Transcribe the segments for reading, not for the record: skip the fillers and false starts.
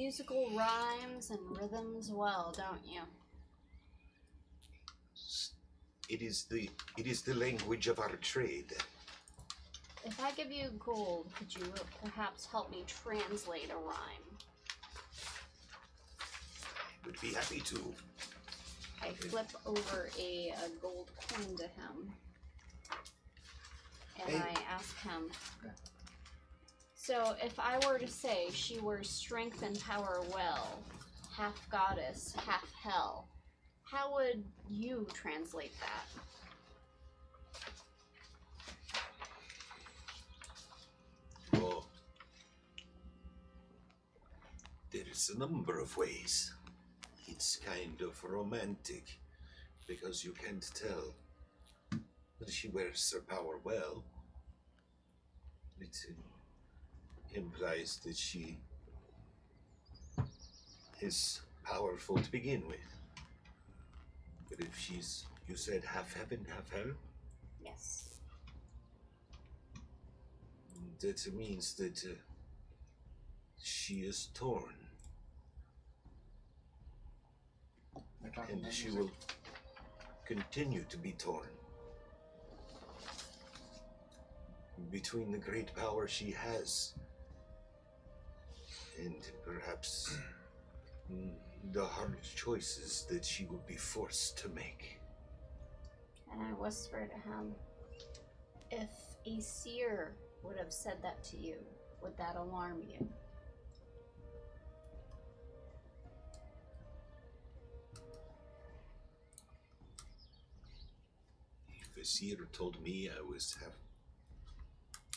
musical rhymes and rhythms well, don't you? It is the language of our trade. If I give you gold, could you perhaps help me translate a rhyme? I would be happy to. I flip over a gold coin to him. And I ask him, so if I were to say she wears strength and power well, half goddess, half hell, how would you translate that? Oh, there's a number of ways. It's kind of romantic, because you can't tell that she wears her power well. It implies that she is powerful to begin with. But if she's, you said half heaven, half hell? Yes. That means that she is torn. And she will continue to be torn. Between the great power she has and perhaps the hard choices that she will be forced to make. And I whisper to him, if a seer would have said that to you, would that alarm you? If a seer told me I was half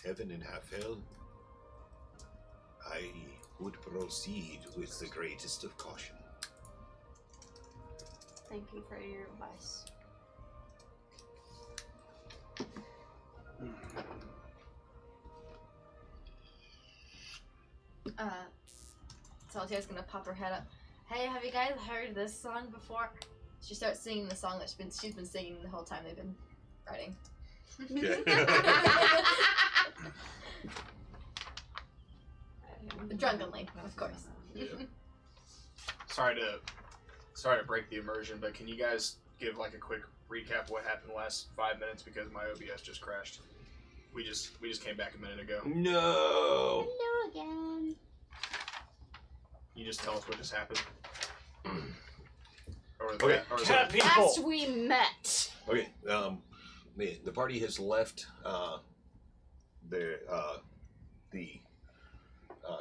heaven and half hell, I would proceed with the greatest of caution. Thank you for your advice. Saltia's gonna pop her head up. Hey, have you guys heard this song before? She starts singing the song that she's been singing the whole time they've been writing. Okay. Drunkenly, of course. Yeah. Sorry to break the immersion, but can you guys give like a quick recap of what happened the last 5 minutes, because my OBS just crashed. We just came back a minute ago. No. Hello again. You just tell us what just happened. Or Okay. Cat people. Last we met. Okay. The party has left the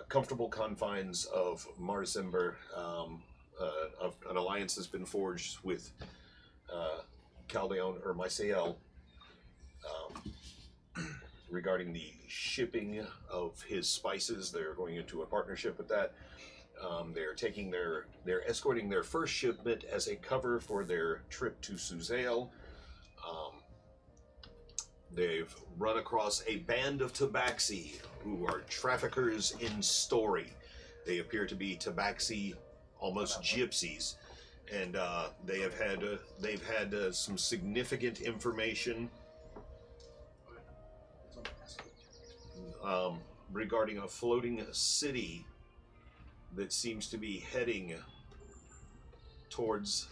comfortable confines of Marsimber. An alliance has been forged with Caldeon or Mysael regarding the shipping of his spices. They're going into a partnership with that. They're escorting their first shipment as a cover for their trip to Suzail. They've run across a band of Tabaxi who are traffickers in story. They appear to be Tabaxi, almost gypsies, and they've had some significant information regarding a floating city that seems to be heading towards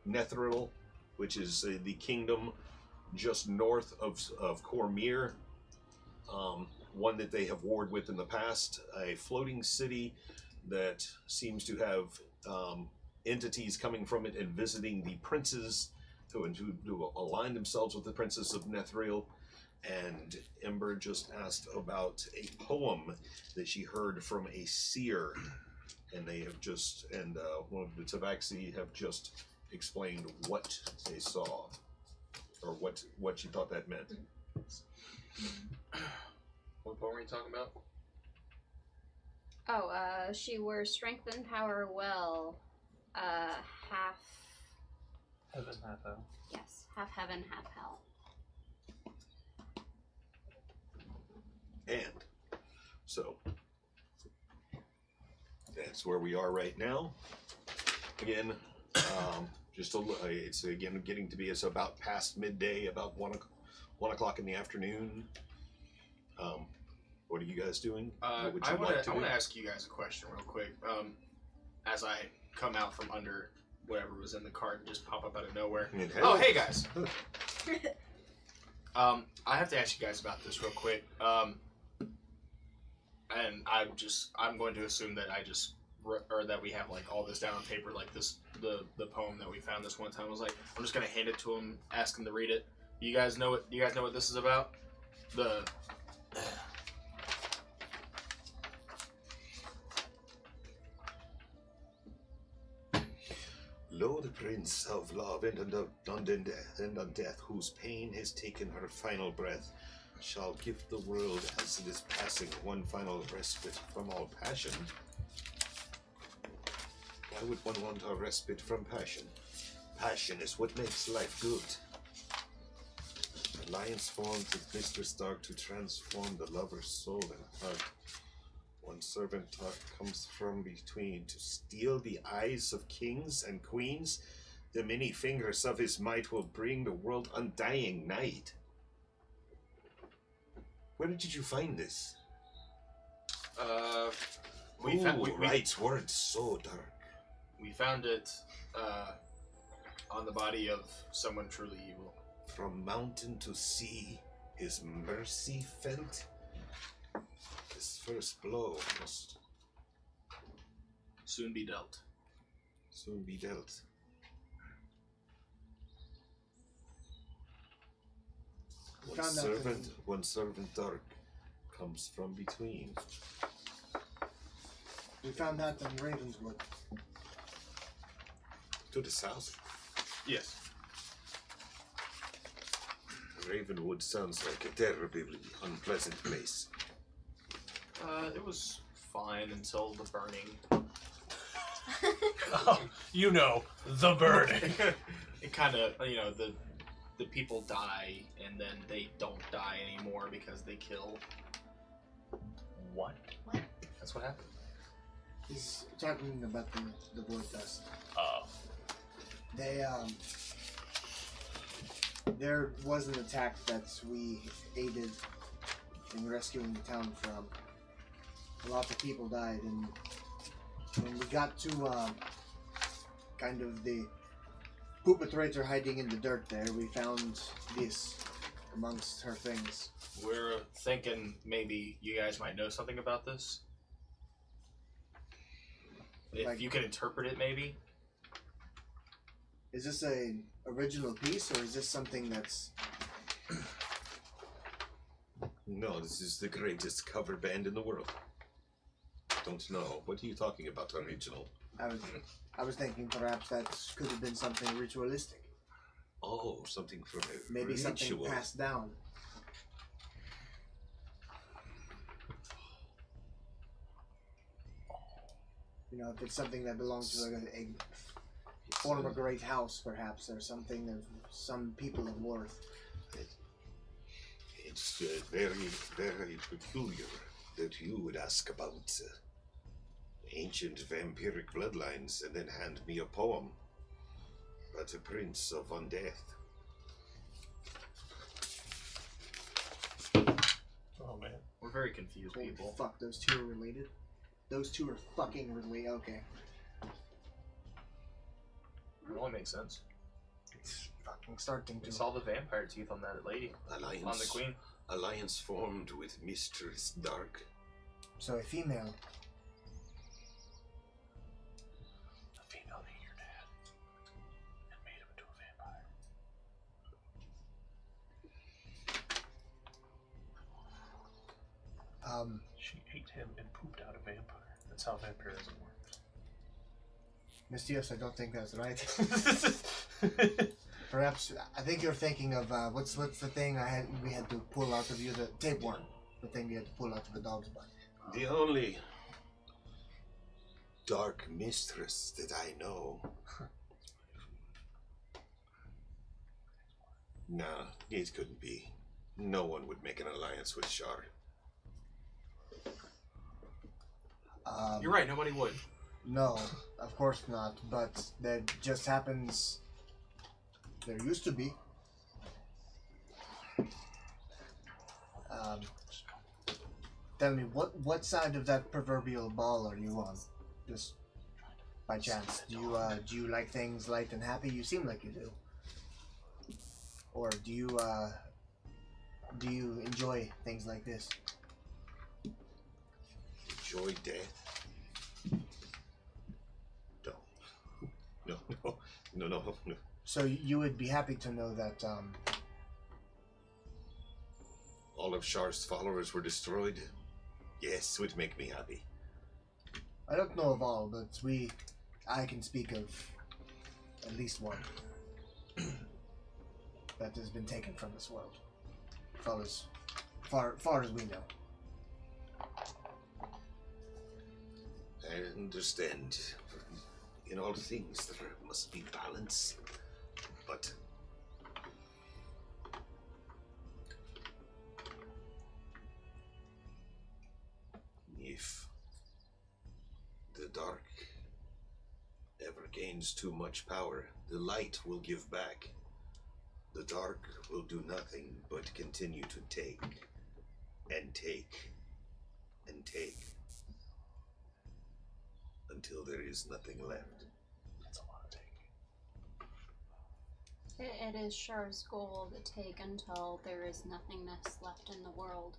Netheril, which is the kingdom just north of Cormyr, one that they have warred with in the past, a floating city that seems to have entities coming from it and visiting the princes who align themselves with the princes of Netheril. And Ember just asked about a poem that she heard from a seer, and they have just, and one of the Tabaxi have just explained what they saw, or what she thought that meant. What poem are you talking about? Oh, she wears strength and power well. Half. Heaven, half hell. Yes, half heaven, half hell. And so that's where we are right now. Again, it's again getting to be, it's about past midday, about 1 o'clock in the afternoon. What are you guys doing? I What would you want like to do? to ask you guys a question real quick. As I come out from under whatever was in the cart and just pop up out of nowhere. I mean, Oh, hey guys. I have to ask you guys about this real quick. And I'm going to assume that or that we have like all this down on paper, like this, the poem that we found this one time. I was like, I'm just gonna hand it to him, ask him to read it. Do you guys know what this is about? Lo, the Prince of Love and on death, whose pain has taken her final breath, shall give the world as it is passing one final respite from all passion. Why would one want a respite from passion? Passion is what makes life good. Alliance formed with Mr. Stark to transform the lover's soul and heart. One servant comes from between to steal the eyes of kings and queens. The many fingers of his might will bring the world undying night. Where did you find this? We writes words so dark. We found it on the body of someone truly evil. From mountain to sea, his mercy felt. His first blow must soon be dealt. Soon be dealt. One servant dark comes from between. We found that in Ravenswood. To the south. Yes. Ravenwood sounds like a terribly unpleasant place. It was fine until the burning. Oh, you know, the burning. It kind of, the people die and then they don't die anymore because they kill. What? That's what happened. He's talking about the blood dust. Oh. There was an attack that we aided in rescuing the town from. A lot of people died, and when we got to kind of the perpetrator hiding in the dirt there, we found this amongst her things. We're thinking maybe you guys might know something about this. If you can interpret it, maybe. Is this an original piece, or is this something that's... No, this is the greatest cover band in the world. Don't know. What are you talking about, original? I was thinking perhaps that could have been something ritualistic. Oh, something from a Maybe ritual. something passed down. You know, if it's something that belongs to like a former great house, perhaps, or something of some people of worth. It's very, very peculiar that you would ask about ancient vampiric bloodlines and then hand me a poem about a prince of undeath. Oh man. We're very confused, Holy people. fuck, those two are related? Those two are fucking related. Okay. It only makes sense. It's fucking starting We to... saw the vampire teeth on that lady. Alliance, On the queen. Alliance formed with Mistress Dark. So a female. A female ate your dad and made him into a vampire. She ate him and pooped out a vampire. That's how vampirism works. Mistios, I don't think that's right. Perhaps, I think you're thinking of, what's the thing we had to pull out of you, the tapeworm. The thing we had to pull out of the dog's butt. The only dark mistress that I know. Nah, it couldn't be. No one would make an alliance with Shar. You're right, nobody would. No, of course not, but there just happens... There used to be. Tell me, what side of that proverbial ball are you on? Just by chance. Do you like things light and happy? You seem like you do. Or do you enjoy things like this? Enjoy death? No. So you would be happy to know that All of Shar's followers were destroyed? Yes, would make me happy. I don't know of all, but I can speak of at least one that has been taken from this world. Far as we know. I understand. In all things, there must be balance. But if the dark ever gains too much power, the light will give back. The dark will do nothing but continue to take and take and take until there is nothing left. That's a lot of taking. It is Char's goal to take until there is nothingness left in the world.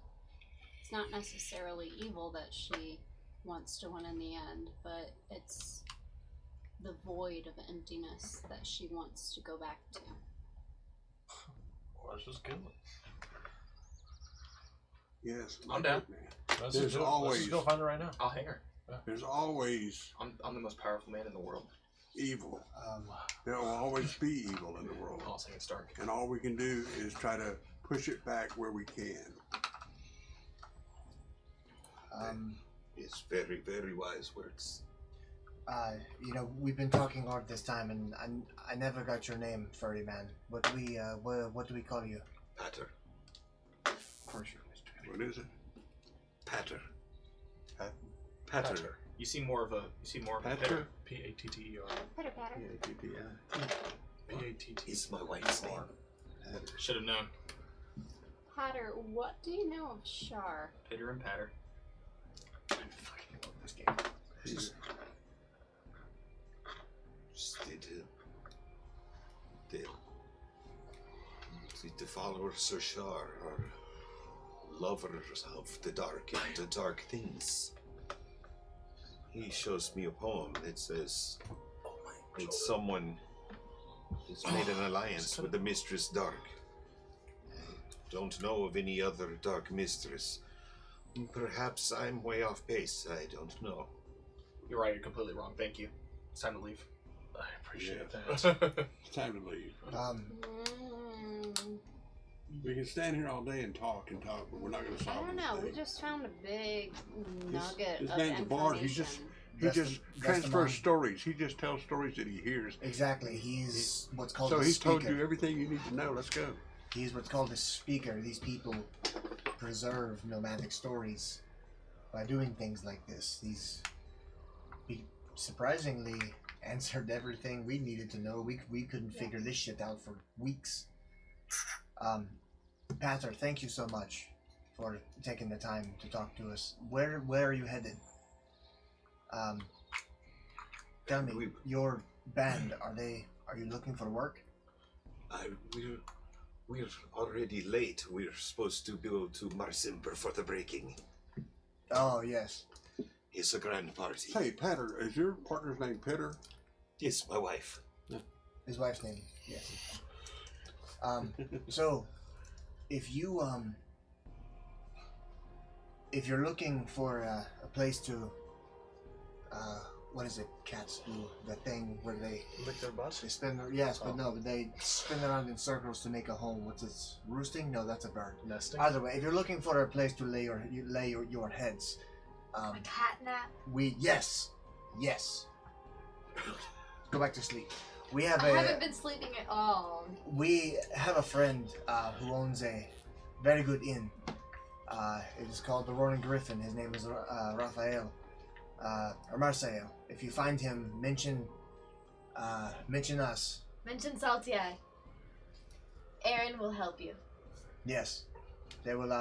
It's not necessarily evil that she wants to win in the end, but it's the void of emptiness that she wants to go back to. Well, let's just kill it. Yes. I'm down. Let's There's just do it. Let's always- just go find her right now. I'll hang her. There's always I'm the most powerful man in the world. evil. There will always be evil in the world. I'll sing it Stark. And all we can do is try to push it back where we can. It's very, very wise words. We've been talking all this time, and I never got your name, furry man. What do we call you? Patter. Of course you, Mr. What is it? Patter. Pat- Patter. You see more of a Patter? hitter. P-A-T-T-E-R. Pitter patter. P-A-T-T. Is my wife's name. Should have known. Patter, what do you know of Char? Pitter and patter. I fucking love this game. Just the followers of Shar are lovers of the dark and the dark things. He shows me a poem that says that someone has made an alliance with the Mistress Dark. Don't know of any other dark mistress. Perhaps I'm way off base. I don't know. You're right. You're completely wrong. Thank you. It's time to leave. I appreciate Yeah. that. It's time to leave. Mm, We can stand here all day and talk, but we're not going to I solve don't know. We anything. just found a big nugget this of man's a bard. information. He That's just the- that's the transfers man. stories. He just tells stories that he hears. Exactly. He's what's called So a he's told speaker. you everything you need to know. Let's go. He's what's called a speaker. These people preserve nomadic stories by doing things like this. He surprisingly answered everything we needed to know. We couldn't figure this shit out for weeks. Pater, thank you so much for taking the time to talk to us. Where are you headed? Tell me, your band, are you looking for work? We're already late. We're supposed to go to Marsimper for the breaking. Oh, yes. It's a grand party. Hey, Patter, is your partner's name Pitter? Yes, my wife. His wife's name, yes. So, if you're looking for a place to, what is it, cats do, the thing where they Lick their butts? spin, yes, but no, but they spin around in circles to make a home. What's this, roosting? No, that's a bird. Nesting? Either way, if you're looking for a place to lay your heads, A cat nap. yes. Go back to sleep. We have I haven't been sleeping at all. We have a friend who owns a very good inn. It is called the Roaring Griffin. His name is Raphael, or Marcel. If you find him, mention us. Mention Saltier. Aaron will help you. Yes, they will.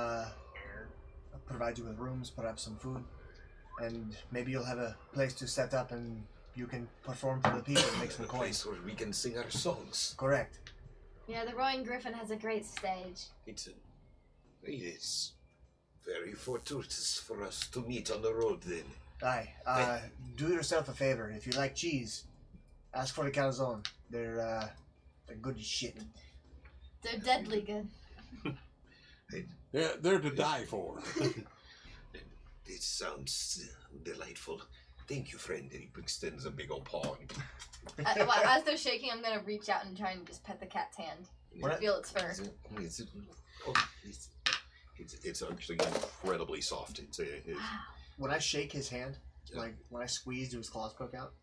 provide you with rooms, put up some food, and maybe you'll have a place to set up and you can perform for the people and make some A place coins. where we can sing our songs. Correct. Yeah, the Roaring Griffin has a great stage. It is very fortuitous for us to meet on the road then. Aye. Do yourself a favor. If you like cheese, ask for the calzone. They're good as shit. They're deadly good. Yeah, they're to die for. It sounds delightful. Thank you, friend. And he extends a big old paw. As they're shaking, I'm gonna reach out and try and just pet the cat's hand. What? Feel its fur. It's actually incredibly soft. When I shake his hand, like when I squeeze, do his claws poke out?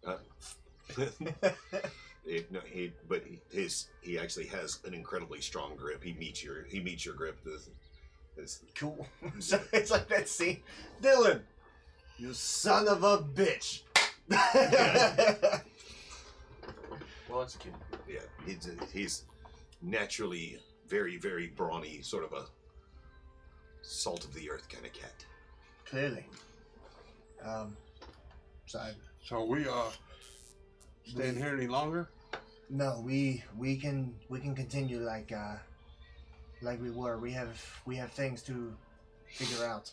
He actually has an incredibly strong grip. He meets your grip. Cool. So it's like that scene. Dylan, you son of a bitch. Well executed. Yeah, he's naturally very, very brawny, sort of a salt of the earth kind of cat. Clearly. So we staying here any longer? No, we can continue like we were. We have things to figure out.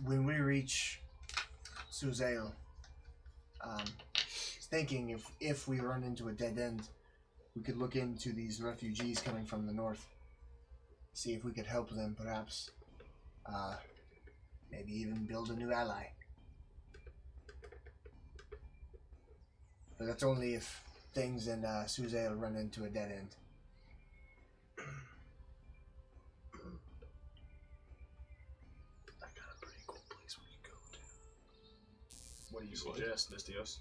When we reach Suzail, I was thinking if we run into a dead end, we could look into these refugees coming from the north. See if we could help them, perhaps. Maybe even build a new ally. But that's only if things in Suzail run into a dead end. I got a pretty cool place we can go to. What do you suggest, Mistios?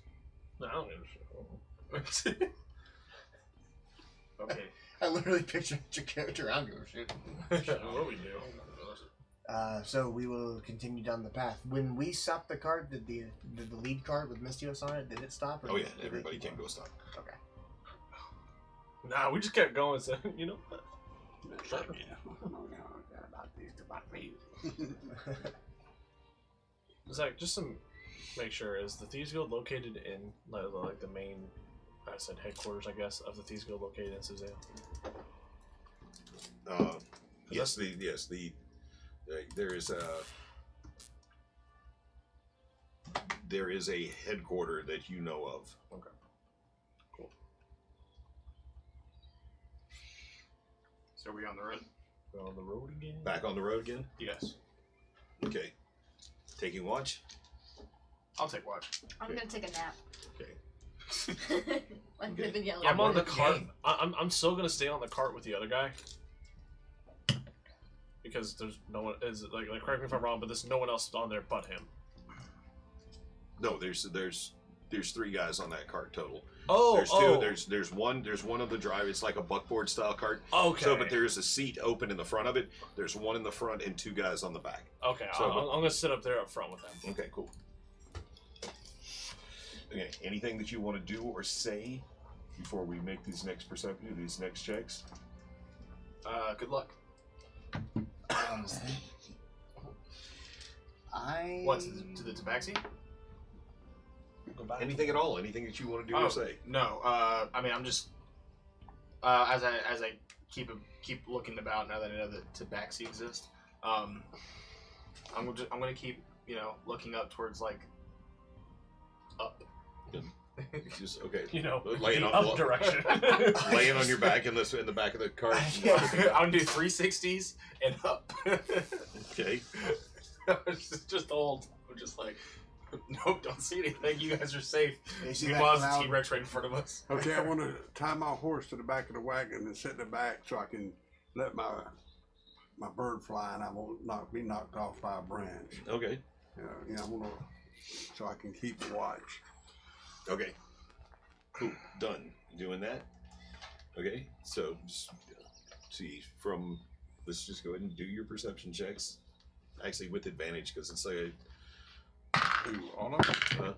No, I don't give a shit. Okay. I literally pictured your character. I don't give a shit. What we do? So we will continue down the path. When we stopped the cart, did the lead cart with Mistios on it, did it stop? Oh yeah, did everybody it can go stop. Okay. Nah, we just kept going. So you know what? Zach, just to make sure, is the Thieves Guild located in like the main, I said headquarters, I guess, of the Thieves Guild located in Suzail? Yes, there is a headquarter that you know of. Okay. Cool. So are we on the road? We're on the road again? Back on the road again? Yes. Okay. Taking watch? I'll take watch. I'm gonna take a nap. Okay. Like Okay. they've been yelling. I'm on the the cart. game. I'm still gonna stay on the cart with the other guy. Because there's no one, is like correct me if I'm wrong, but there's no one else on there but him. No, there's three guys on that cart total. Oh, There's two. There's one of the drive. It's like a buckboard style cart. Okay. So, but there's a seat open in the front of it. There's one in the front and two guys on the back. Okay, So- I'm gonna sit up there up front with them. Okay, cool. Okay, anything that you want to do or say before we make these next checks? Good luck. What, to the tabaxi? Go back. Anything at all? Anything that you want to do or say? No, I mean, I'm just, as I keep looking about now that I know that tabaxi exists, I'm gonna keep, looking up towards, like, up. Just okay. Laying the up direction. laying on your back in the back of the cart. I'm gonna do 360s and up. Okay. It's just old. I'm just like, nope, don't see anything. You guys are safe. You see Meanwhile, that there's a cloud? T-Rex right in front of us. Okay, I want to tie my horse to the back of the wagon and sit in the back so I can let my bird fly and I won't be knocked off by a branch. Okay. I want to, so I can keep watch. Okay. Cool. Done. Doing that. Okay. So, just see from. Let's just go ahead and do your perception checks. Actually, with advantage because it's like Ooh, all of them?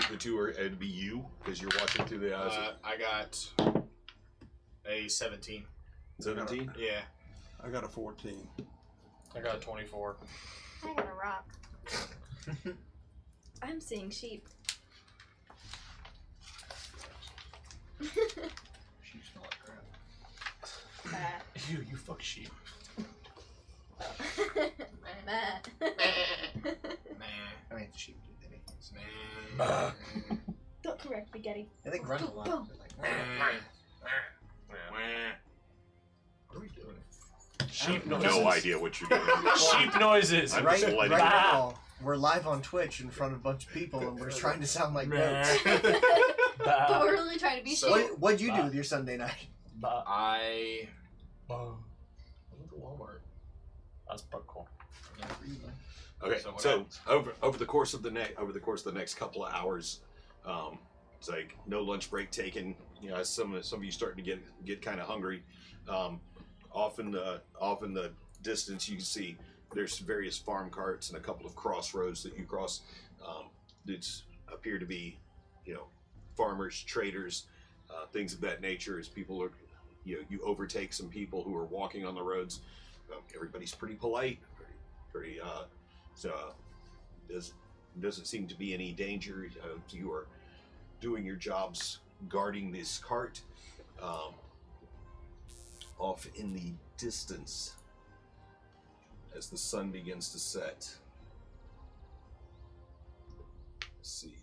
the two are it'd be you because you're watching through the eyes. I got a 17. 17. Yeah. I got a 14. I got a 24. I got a rock. I'm seeing sheep. Sheep smell like crap. You fuck sheep. Matt. Nah. I mean, the sheep do that. Nah. Don't correct me, Getty. Yeah, they run a lot. Go. They're like, What are we doing? Sheep No noises. No idea what you're doing. Sheep noises. I'm right, just right letting now, we're live on Twitch in front of a bunch of people, and we're trying to sound like goats. But we're really trying to be So- sheep. What'd you do with your Sunday night? I went to Walmart. That's popcorn. Okay, So what so over the course of the next couple of hours, it's like no lunch break taken. You know, some of you starting to get kind of hungry. Off in the distance, you can see there's various farm carts and a couple of crossroads that you cross. That appear to be, you know, farmers, traders, things of that nature. As people are, you overtake some people who are walking on the roads. Everybody's pretty polite, pretty. So doesn't seem to be any danger. You are doing your jobs, guarding this cart. Off in the distance, as the sun begins to set. Let's see.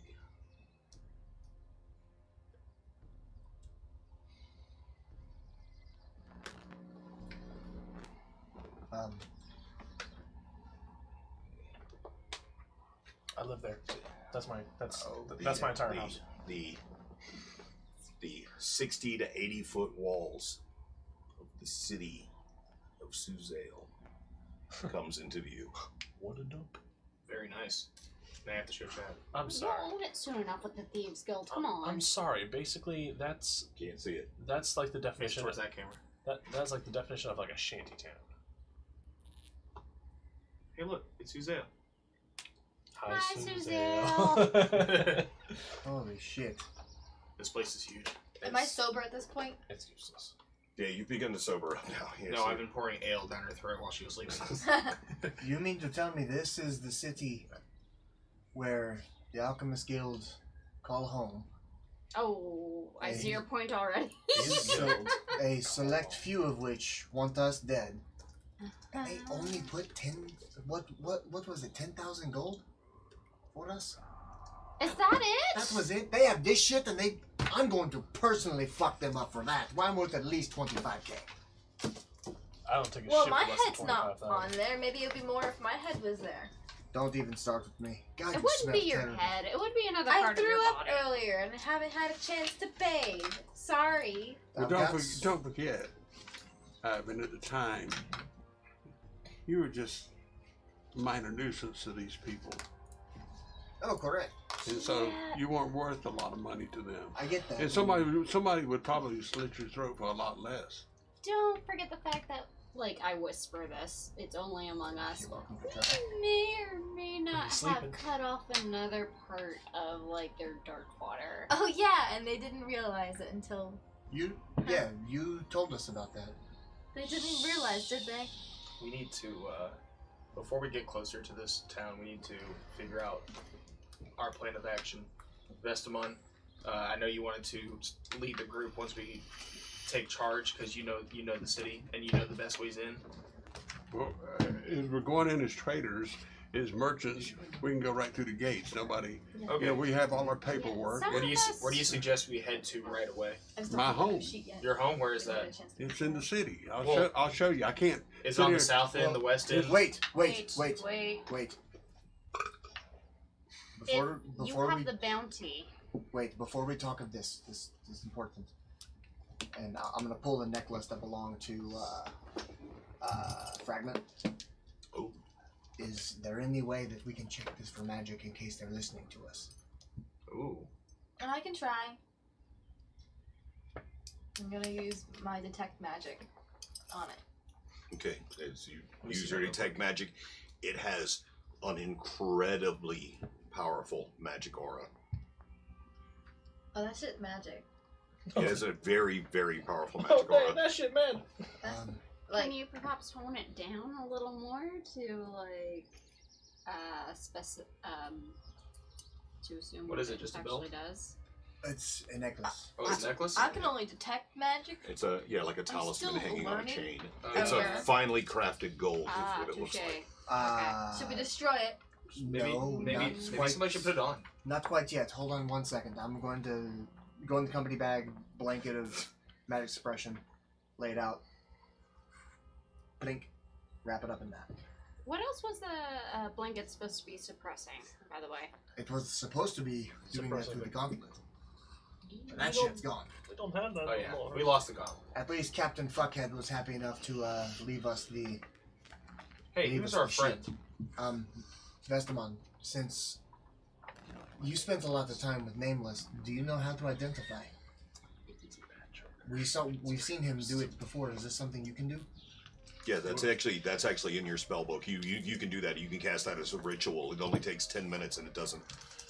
I live there. That's my The- my entire the- house. The 60 to 80 foot walls of the city of Suzale comes into view. What a dump. Very nice. Now I have to show Chad. I'm sorry. We'll own it soon enough with the Thieves Guild. Come on. I'm sorry. Basically, that's Can't see it. like the Face definition. towards that camera. That's like the definition of like a shanty town. Hey, look, it's Suzelle. Hi, Suzelle. Holy shit. This place is huge. Am I sober at this point? It's useless. Yeah, you've begun to sober up now. Yes, No, I've been pouring ale down her throat while she was sleeping. You mean to tell me this is the city where the Alchemist Guild call home? Oh, I see your point already. So a select few of which want us dead. And they only put 10. What was it? 10,000 gold for us? Is that it? That was it. They have this shit, and I'm going to personally fuck them up for that. Well, I'm worth at least 25K. I don't take a Well, shit my for less head's than not 25,000. on there. Maybe it'd be more if my head was there. Don't even start with me. God, It you wouldn't smell be your terrible. head. It would be another I part of your threw up body. earlier and I haven't had a chance to bathe. Sorry. Well, I've don't, got don't forget, Ivan, at the time, you were just a minor nuisance to these people. Oh, correct. And so Yeah. you weren't worth a lot of money to them. I get that. And somebody would probably slit your throat for a lot less. Don't forget the fact that, like, I whisper this. It's only among us. You're welcome for trying. We may or may not have sleeping. cut off another part of, like, their dark water. Oh yeah, and they didn't realize it until You told us about that. they didn't realize, did they? We need to, before we get closer to this town, we need to figure out our plan of action. Vestamon, I know you wanted to lead the group once we take charge because you know the city and you know the best ways in. Well, as we're going in as traders, as merchants, we can go right through the gates. Nobody, Okay. you know, we have all our paperwork. Some Where do you of us- where do you suggest we head to right away? I just My don't have a home. sheet yet. Your home? Where is Didn't that? get a chance to It's in the city. Well- I'll show you. I can't. It's sit on here- the south end, the west end. Wait. Wait. Before You have we the bounty. before we talk of this is important. And I'm gonna pull the necklace that belonged to Fragment. Oh. Is there any way that we can check this for magic in case they're listening to us? Ooh. And I can try. I'm gonna use my detect magic on it. Okay, as you Let me use see your that real detect magic, it has an incredibly powerful magic aura. Oh, that shit magic. It has a very, very powerful Oh magic man, aura. that shit, man. Um, Like, Can you perhaps tone it down a little more to like to assume What what is it, it just a actually belt? does? It's a necklace. Oh, it's a necklace? I can only detect magic. It's a like a talisman still hanging on a learning. chain. Oh, It's yeah. a finely crafted gold. Is Ah, what it looks touche. like. Should we destroy it? Maybe, No, maybe, not maybe quite. somebody should put it on. Not quite yet. Hold on 1 second. I'm going to go in the company bag, blanket of magic suppression, lay it out. Blink, wrap it up in that. What else was the blanket supposed to be suppressing, by the way? It was supposed to be doing that through the gauntlet. But that We don't- shit's gone. We don't have that Oh yeah, anymore. we lost the gauntlet. At least Captain Fuckhead was happy enough to leave us the Hey, he leave was us our the friend. shit. Vestamon, since you spent a lot of time with Nameless, do you know how to identify? We've seen him do it before. Is this something you can do? Yeah, that's actually in your spell book. You can do that. You can cast that as a ritual. It only takes 10 minutes and it doesn't.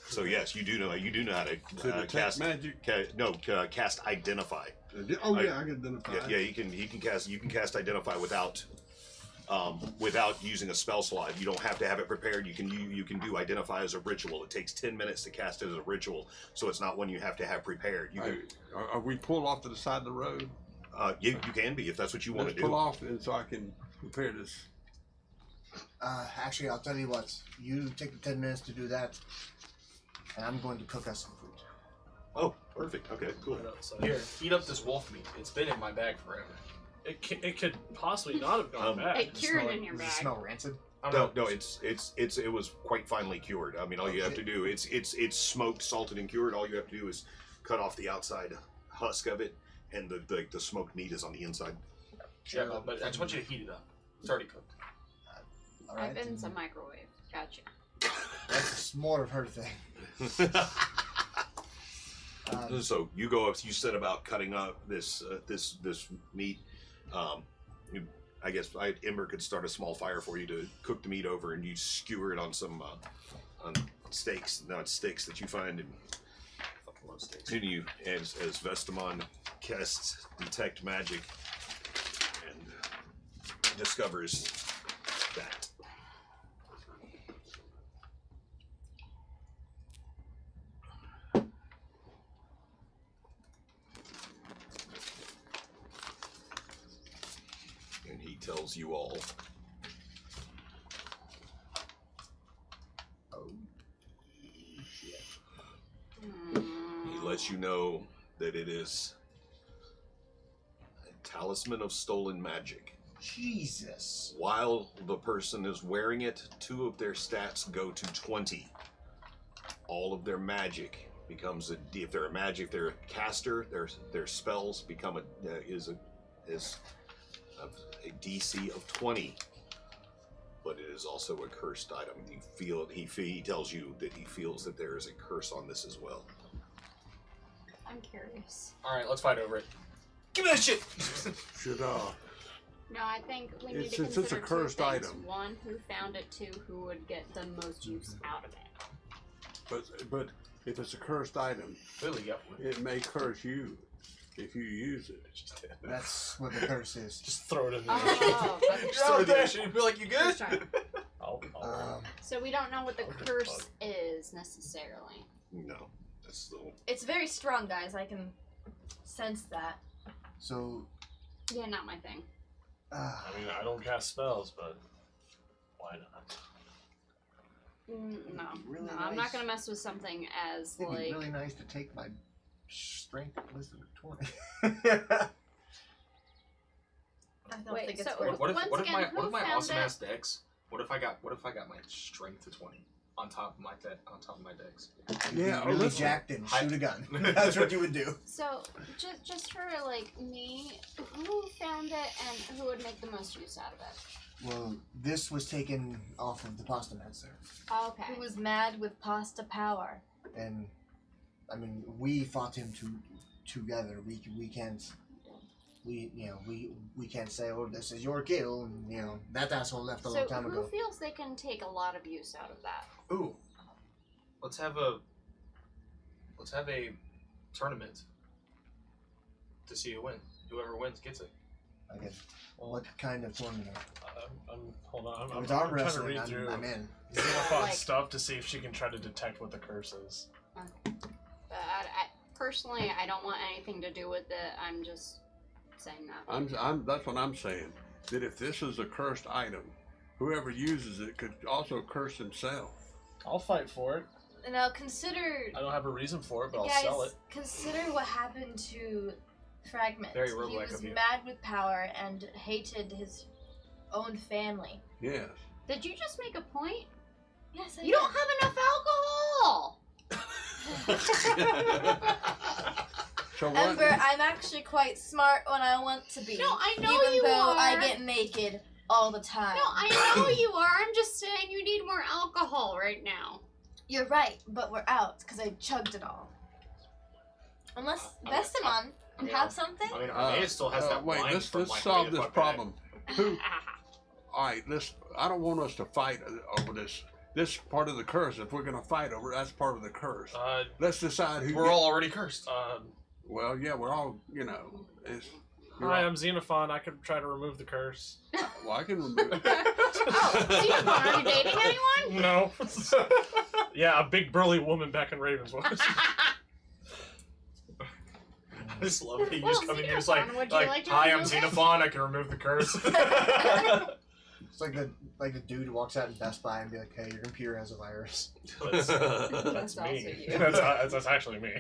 So yes, you do know how to detect cast magic. Cast identify. Oh yeah, I can identify. Yeah, you can cast identify without using a spell slot. You don't have to have it prepared. You can do identify as a ritual. It takes 10 minutes to cast it as a ritual, so it's not one you have to have prepared. You can, Are we pulled off to the side of the road? you can be if that's what you want to Let's do. pull off, and so I can prepare this. Actually, I'll tell you what. You take the 10 minutes to do that, and I'm going to cook us some food. Oh, perfect. Okay, cool. Right outside. Here, heat up this wolf meat. It's been in my bag forever. It could possibly not have gone bad. It cured in your Does it bag. smell rancid? No, it was quite finely cured. I mean, all you have to do it's smoked, salted, and cured. All you have to do is cut off the outside husk of it, and the smoked meat is on the inside. Yeah, but I just want you to heat it up. It's already cooked. All right. I've been then some microwave. Gotcha. That's more of her thing. So you go up, you set about cutting up this meat. I guess Ember could start a small fire for you to cook the meat over, and you skewer it on some on steaks, not sticks that you find. And Fucking love steaks. then you, as Vestamon casts detect magic and discovers that. And he tells you all. He lets you know that it is a talisman of stolen magic. Jesus. While the person is wearing it, 2 of their stats go to 20. All of their magic becomes if they're a caster, their spells become a DC of 20. But it is also a cursed item. He tells you that he feels that there is a curse on this as well. I'm curious. Alright, let's fight over it. Give me that shit! Should No, I think we need to Since consider it's a 2 cursed things. item. 1, who found it. 2, who would get the most use out of it. but if it's a cursed item, Clearly, yep. it may curse you if you use it. That's what the curse is. Just throw it in there. Oh, Just throw it there, should you feel like you good? I'll so we don't know what the curse is necessarily. No, that's the It's very strong, guys. I can sense that. So, Yeah, not my thing. I mean, I don't cast spells, but why not? No, Really no, I'm not nice. gonna mess with something as it'd be like. really nice to take my strength and wisdom to 20. I don't Wait, think it's so worth What if Once what if again, my who my found awesome it? ass dex? What if I got my strength to 20 on top of my dex? Yeah, really listen. jacked and I- shoot a gun. That's what you would do. So just for like me, who found it and who would make the most use out of it? Well, this was taken off of the pasta master, Okay. Who was mad with pasta power? and I mean, we fought him together. We can't. We can't say, oh, this is your kill, and that asshole left a long time who ago. feels they can take a lot of use out of that? Ooh, let's have a tournament to see who wins. Whoever wins gets it. Like what kind of tournament? Hold on. If it's I'm arm trying to wrestling, read through I'm in. Xenophon's Like- stuff to see if she can try to detect what the curse is. But personally, I don't want anything to do with it. I'm just saying that. That's what I'm saying. That if this is a cursed item, whoever uses it could also curse himself. I'll fight for it. Now consider, I don't have a reason for it, but guys, I'll sell it. consider what happened to Fragment. Very He roguelike was of you. mad with power and hated his own family. Yes. Did you just make a point? Yes, I You don't have enough alcohol! So what? Ember, I'm actually quite smart when I want to be. No, I know even you though are. I get naked all the time. No, I know you are. I'm just saying you need more alcohol right now. You're right, but we're out because I chugged it all. Unless Vestimon have something. I mean, Armea still has that wait, wine let's from, like, solve way the this fuck back. problem. Who? All right, I don't want us to fight over this. This part of the curse. If we're gonna fight over it, that's part of the curse. Let's decide who. We're all already cursed. Well, yeah, we're all. You know. Hi, I'm Xenophon. I could try to remove the curse. Well, I can remove it. Oh, Xenophon, are you dating anyone? No. Yeah, a big burly woman back in Ravenswood. I just love it. You Well, just come in here, it's like, Xenophon, would you like to hi, I'm remove it?" Xenophon. I can remove the curse. It's like the dude who walks out in Best Buy and be like, "Hey, your computer has a virus." That's That's also me. you. That's actually me.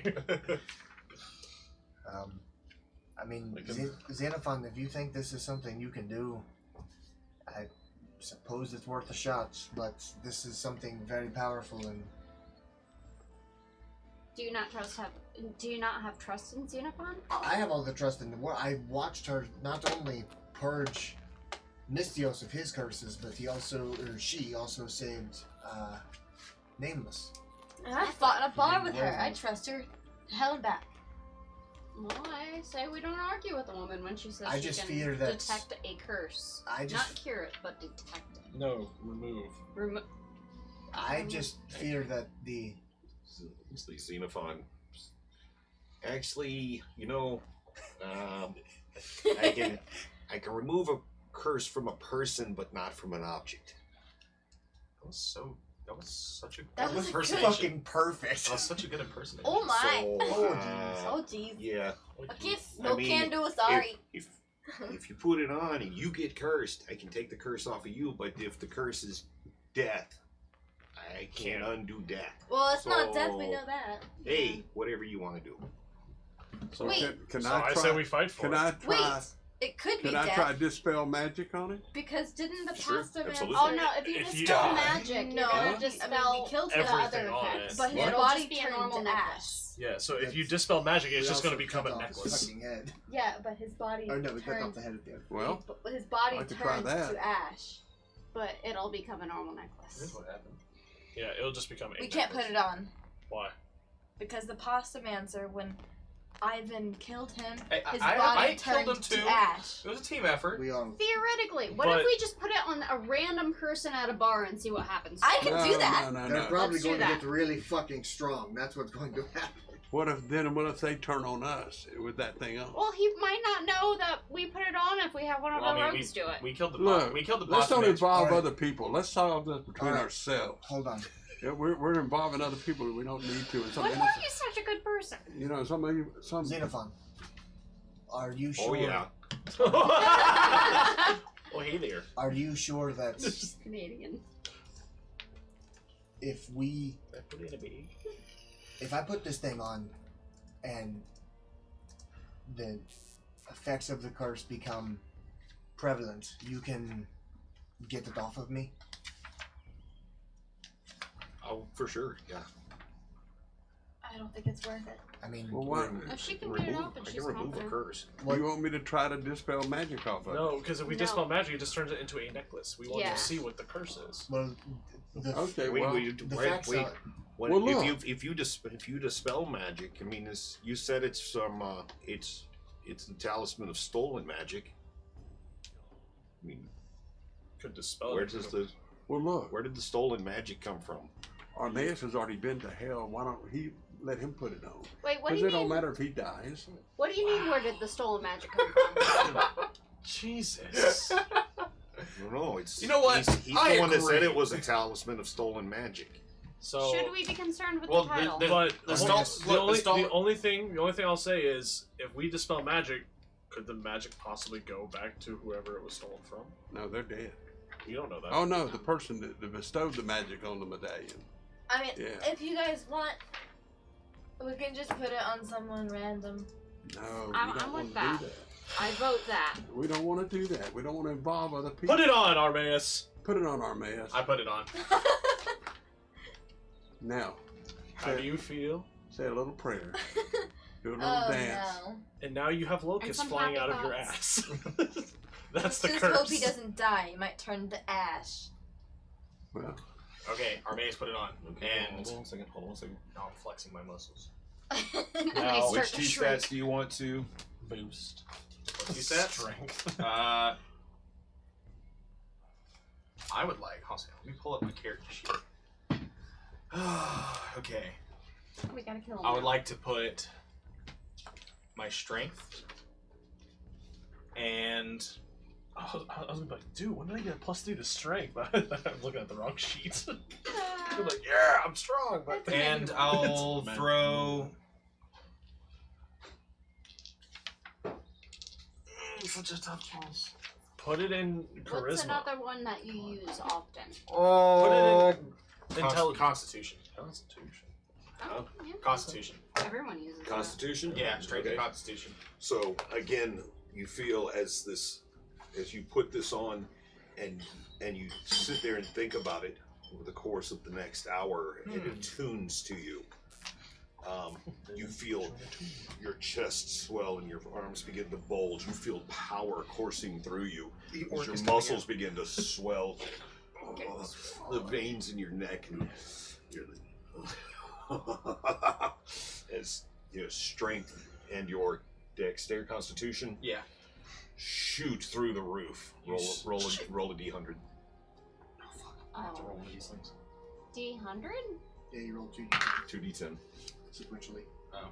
I mean, Like Xenophon, if you think this is something you can do, I suppose it's worth a shot. But this is something very powerful, and Do you not have trust in Xenophon? I have all the trust in the world. I watched her not only purge Mystios of his curses, but she also saved Nameless. And I fought in a bar with her. I trust her hell and back. Well, I say we don't argue with a woman when she says I she just can fear that- detect a curse. I just Not cure it, but detect it. No, remove. I just fear that the It's the Xenophon. Actually, I can remove a curse from a person, but not from an object. That was such a That good was a good- impersonation. fucking perfect. That was such a good impersonation. Oh my. So, Oh jeez. yeah. Okay, I no mean, can do. Sorry. If you put it on and you get cursed, I can take the curse off of you. But if the curse is death, I can't undo death. Well, it's not So- death. We know that. Hey, whatever you want to do. So Wait. can So I I try? say we fight for Can it. I try? Wait. It could be Can I death. try dispel magic on it? Because didn't the Sure, pasta man? absolutely. Oh no! If you If you dispel die- magic, No, you're gonna I mean, dispel we killed the him. other Everything on effects. it. But his What? It'll body just be a turned normal to necklace. ash. Yeah, so if That's- you dispel magic, it's We just going also to become cut a off his necklace. fucking head. Yeah, but his body Oh no, we cut off turned. the head at the end. Well, His body I could try turned that. to ash. But it'll become a normal Here's necklace. what happened. Yeah, it'll just become a We can't put necklace. it on Why? because the pasta mancer, when Ivan killed him, Hey, his I body killed turned him too. to ash. It was a team effort. We all. Theoretically, what But- if we just put it on a random person at a bar and see what happens? I can do that. No, They're probably Let's do going to that. get really fucking strong. That's what's going to happen. What if they turn on us with that thing on? Well, he might not know that we put it on if we have one of Well, I our mean, rogues do it. We killed the Look, we killed the let's pasta don't man. involve Alright. other people. Let's solve this between Alright. ourselves. Hold on. Yeah, we're involving other people that we don't need to. And some What innocent, are you such a good person? some Xenophon, are you sure? Oh yeah. Well, hey there. Are you sure that Just Canadian. if we, I put it in a bag. if I put this thing on, and the effects of the curse become prevalent, you can get it off of me? Oh, for sure. Yeah. I don't think it's worth it. I mean, Well, what? Oh, she can get it off and I she's can remove a confident. curse. what, You want me to try to dispel magic off of No, because if we No. dispel magic, it just turns it into a necklace. We want Yeah. to see what the curse is. well, it? Okay, Wait, well, wait, the wait, facts wait. are, When, Well, if you dispel magic, I mean, you said it's some it's the talisman of stolen magic. I mean, Could dispel where it. did the stolen magic come from? Armaeus has already been to hell. Why don't he let him put it on? Wait, what do Because you it don't mean? matter if he dies. What do you mean? Where did the stolen magic come from? Jesus. No, it's You know what? He's I the one that said agree. it was a talisman of stolen magic. So, Should we be concerned with Well, the title? but the the only thing I'll say is, if we dispel magic, could the magic possibly go back to whoever it was stolen from? No, they're dead. We don't know that. Oh no, the person that bestowed the magic on the medallion. I mean, Yeah. if you guys want, we can just put it on someone random. No, I'm we don't with want to that. do that. I vote that. We don't want to do that. We don't want to involve other people. Put it on, Armaeus. Put it on our mess. I put it on. Now, How do you feel? say a little prayer. Do a little Oh dance. no. And now you have locusts some flying out happy of your ass. That's the Just curse. hope he doesn't die. He might turn to ash. Well, Okay, Armaeus put it on. And hold on a second. Hold on a second. now I'm flexing my muscles. Now, start which to two shrink. stats do you want to? Boost. What's he said? Strength. I would like. Hold on, let me pull up my character sheet. Okay. We gotta kill him. I would like to put my strength and I was like, dude, when did I get a +3 to strength? I'm looking at the wrong sheet. I'm like, yeah, I'm strong, but and I'll Man. throw. Such a tough choice. Put it in charisma. What's another one that you use often? Put it in intelligence. Constitution. Constitution. Oh, yeah. Constitution. Everyone uses Constitution? Yeah, strength and Okay. Constitution. So again, you feel as you put this on, and you sit there and think about it over the course of the next hour, and it tunes to you. You feel your chest swell and your arms begin to bulge. You feel power coursing through you as your muscles begin to swell. The veins in your neck and as your strength and your dexterity constitution Yeah. shoot through the roof. Roll a d100. I have to Oh, roll one of these things. D100? Yeah, you roll 2d10. sequentially. Oh.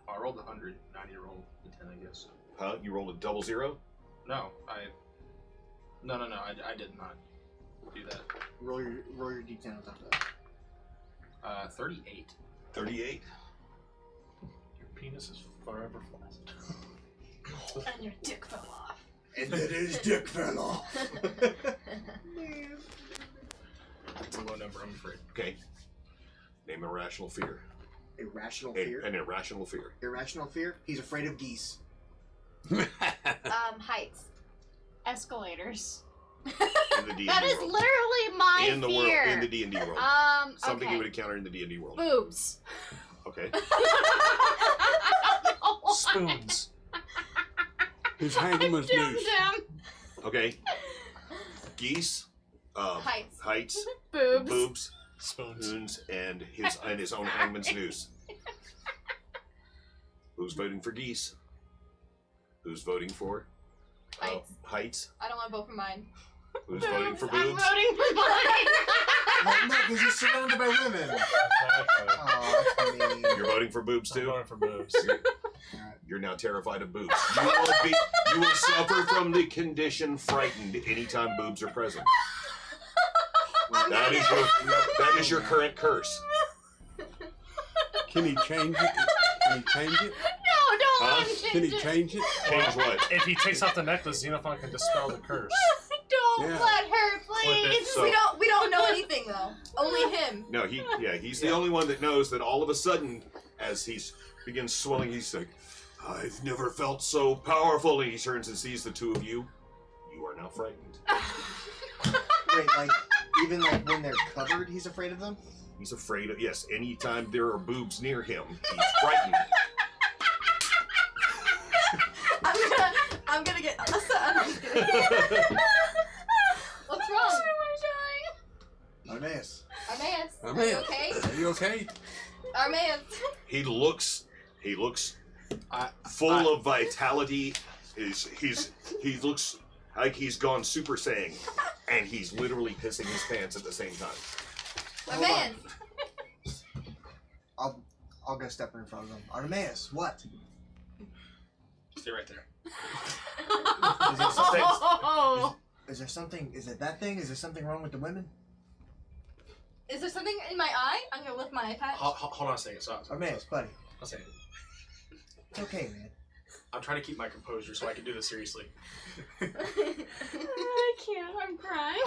I rolled 100. Now I need to roll the 10, I guess. Huh? You rolled a double zero? No, No, I did not do that. Roll your d10 on top of that. 38. 38. Your penis is forever flaccid. And your dick fell off. And then his dick fell off. It's a low number, I'm afraid. Okay. Name a rational fear. Irrational fear. An irrational fear. Irrational fear. He's afraid of geese. Heights. Escalators. In the D&D That is world. literally my in the fear. world. In the D&D world. Something okay. you would encounter in the D&D world. Boobs. Okay. Spoons. His Hangman's Dum noose. dum. Okay. Geese. Heights. Heights. Boobs. Boobs. Spoons. And his own hangman's noose. Who's voting for geese? Who's voting for Heights. heights? I don't want to vote for mine. Who's voting for I'm boobs? voting for mine. Well, no, because he's surrounded by women. Exactly. Oh, that's mean. You're voting for boobs I'm too? going for boobs. You're now terrified of boobs. You will suffer from the condition frightened anytime boobs are present. That is your current curse. Can he change it? Can he change it? No, don't Huh? let him Can he change it. change it? Change what? If he takes off the necklace, Xenophon can dispel the curse. Don't Yeah. let her, Flip it. please. So- We don't know anything though. Only him. No, he's the only one that knows that all of a sudden, as he begins swelling, he's like, I've never felt so powerful. And he turns and sees the two of you. You are now frightened. Wait, like, even like when they're covered, he's afraid of them? He's afraid of, yes, anytime there are boobs near him, he's frightened. I'm gonna get. What's wrong? Armaeus. Armaeus. Are you Armaeus. okay? Are you okay? Armaeus. He looks full of vitality. He looks like he's gone Super Saiyan, and he's literally pissing his pants at the same time. Armaeus. I'll go step in front of him. Armaeus, what? Stay right there. Is there something? Is it that thing? Is there something wrong with the women? Is there something in my eye? I'm gonna lift my eye patch. Hold on a second. Stop. Buddy. I'll say it. It's okay, man. I'm trying to keep my composure so I can do this seriously. I can't. I'm crying.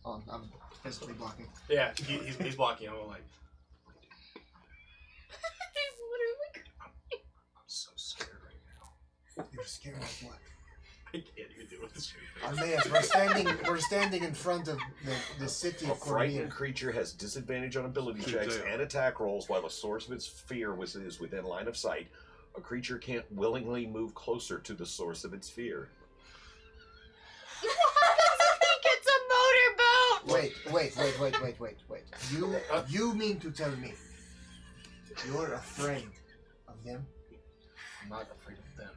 Oh, I'm physically blocking. Yeah, he's blocking. I'm like, He's literally crying. I'm so scared right now. You're scared of what? I can't even deal with this shit. Armaeus, we're standing in front of the city A of frightened Cormier. creature has disadvantage on ability checks and attack rolls while the source of its fear is within line of sight. A creature can't willingly move closer to the source of its fear. It's a motorboat. Wait. You mean to tell me you're afraid of them? I'm not afraid of them.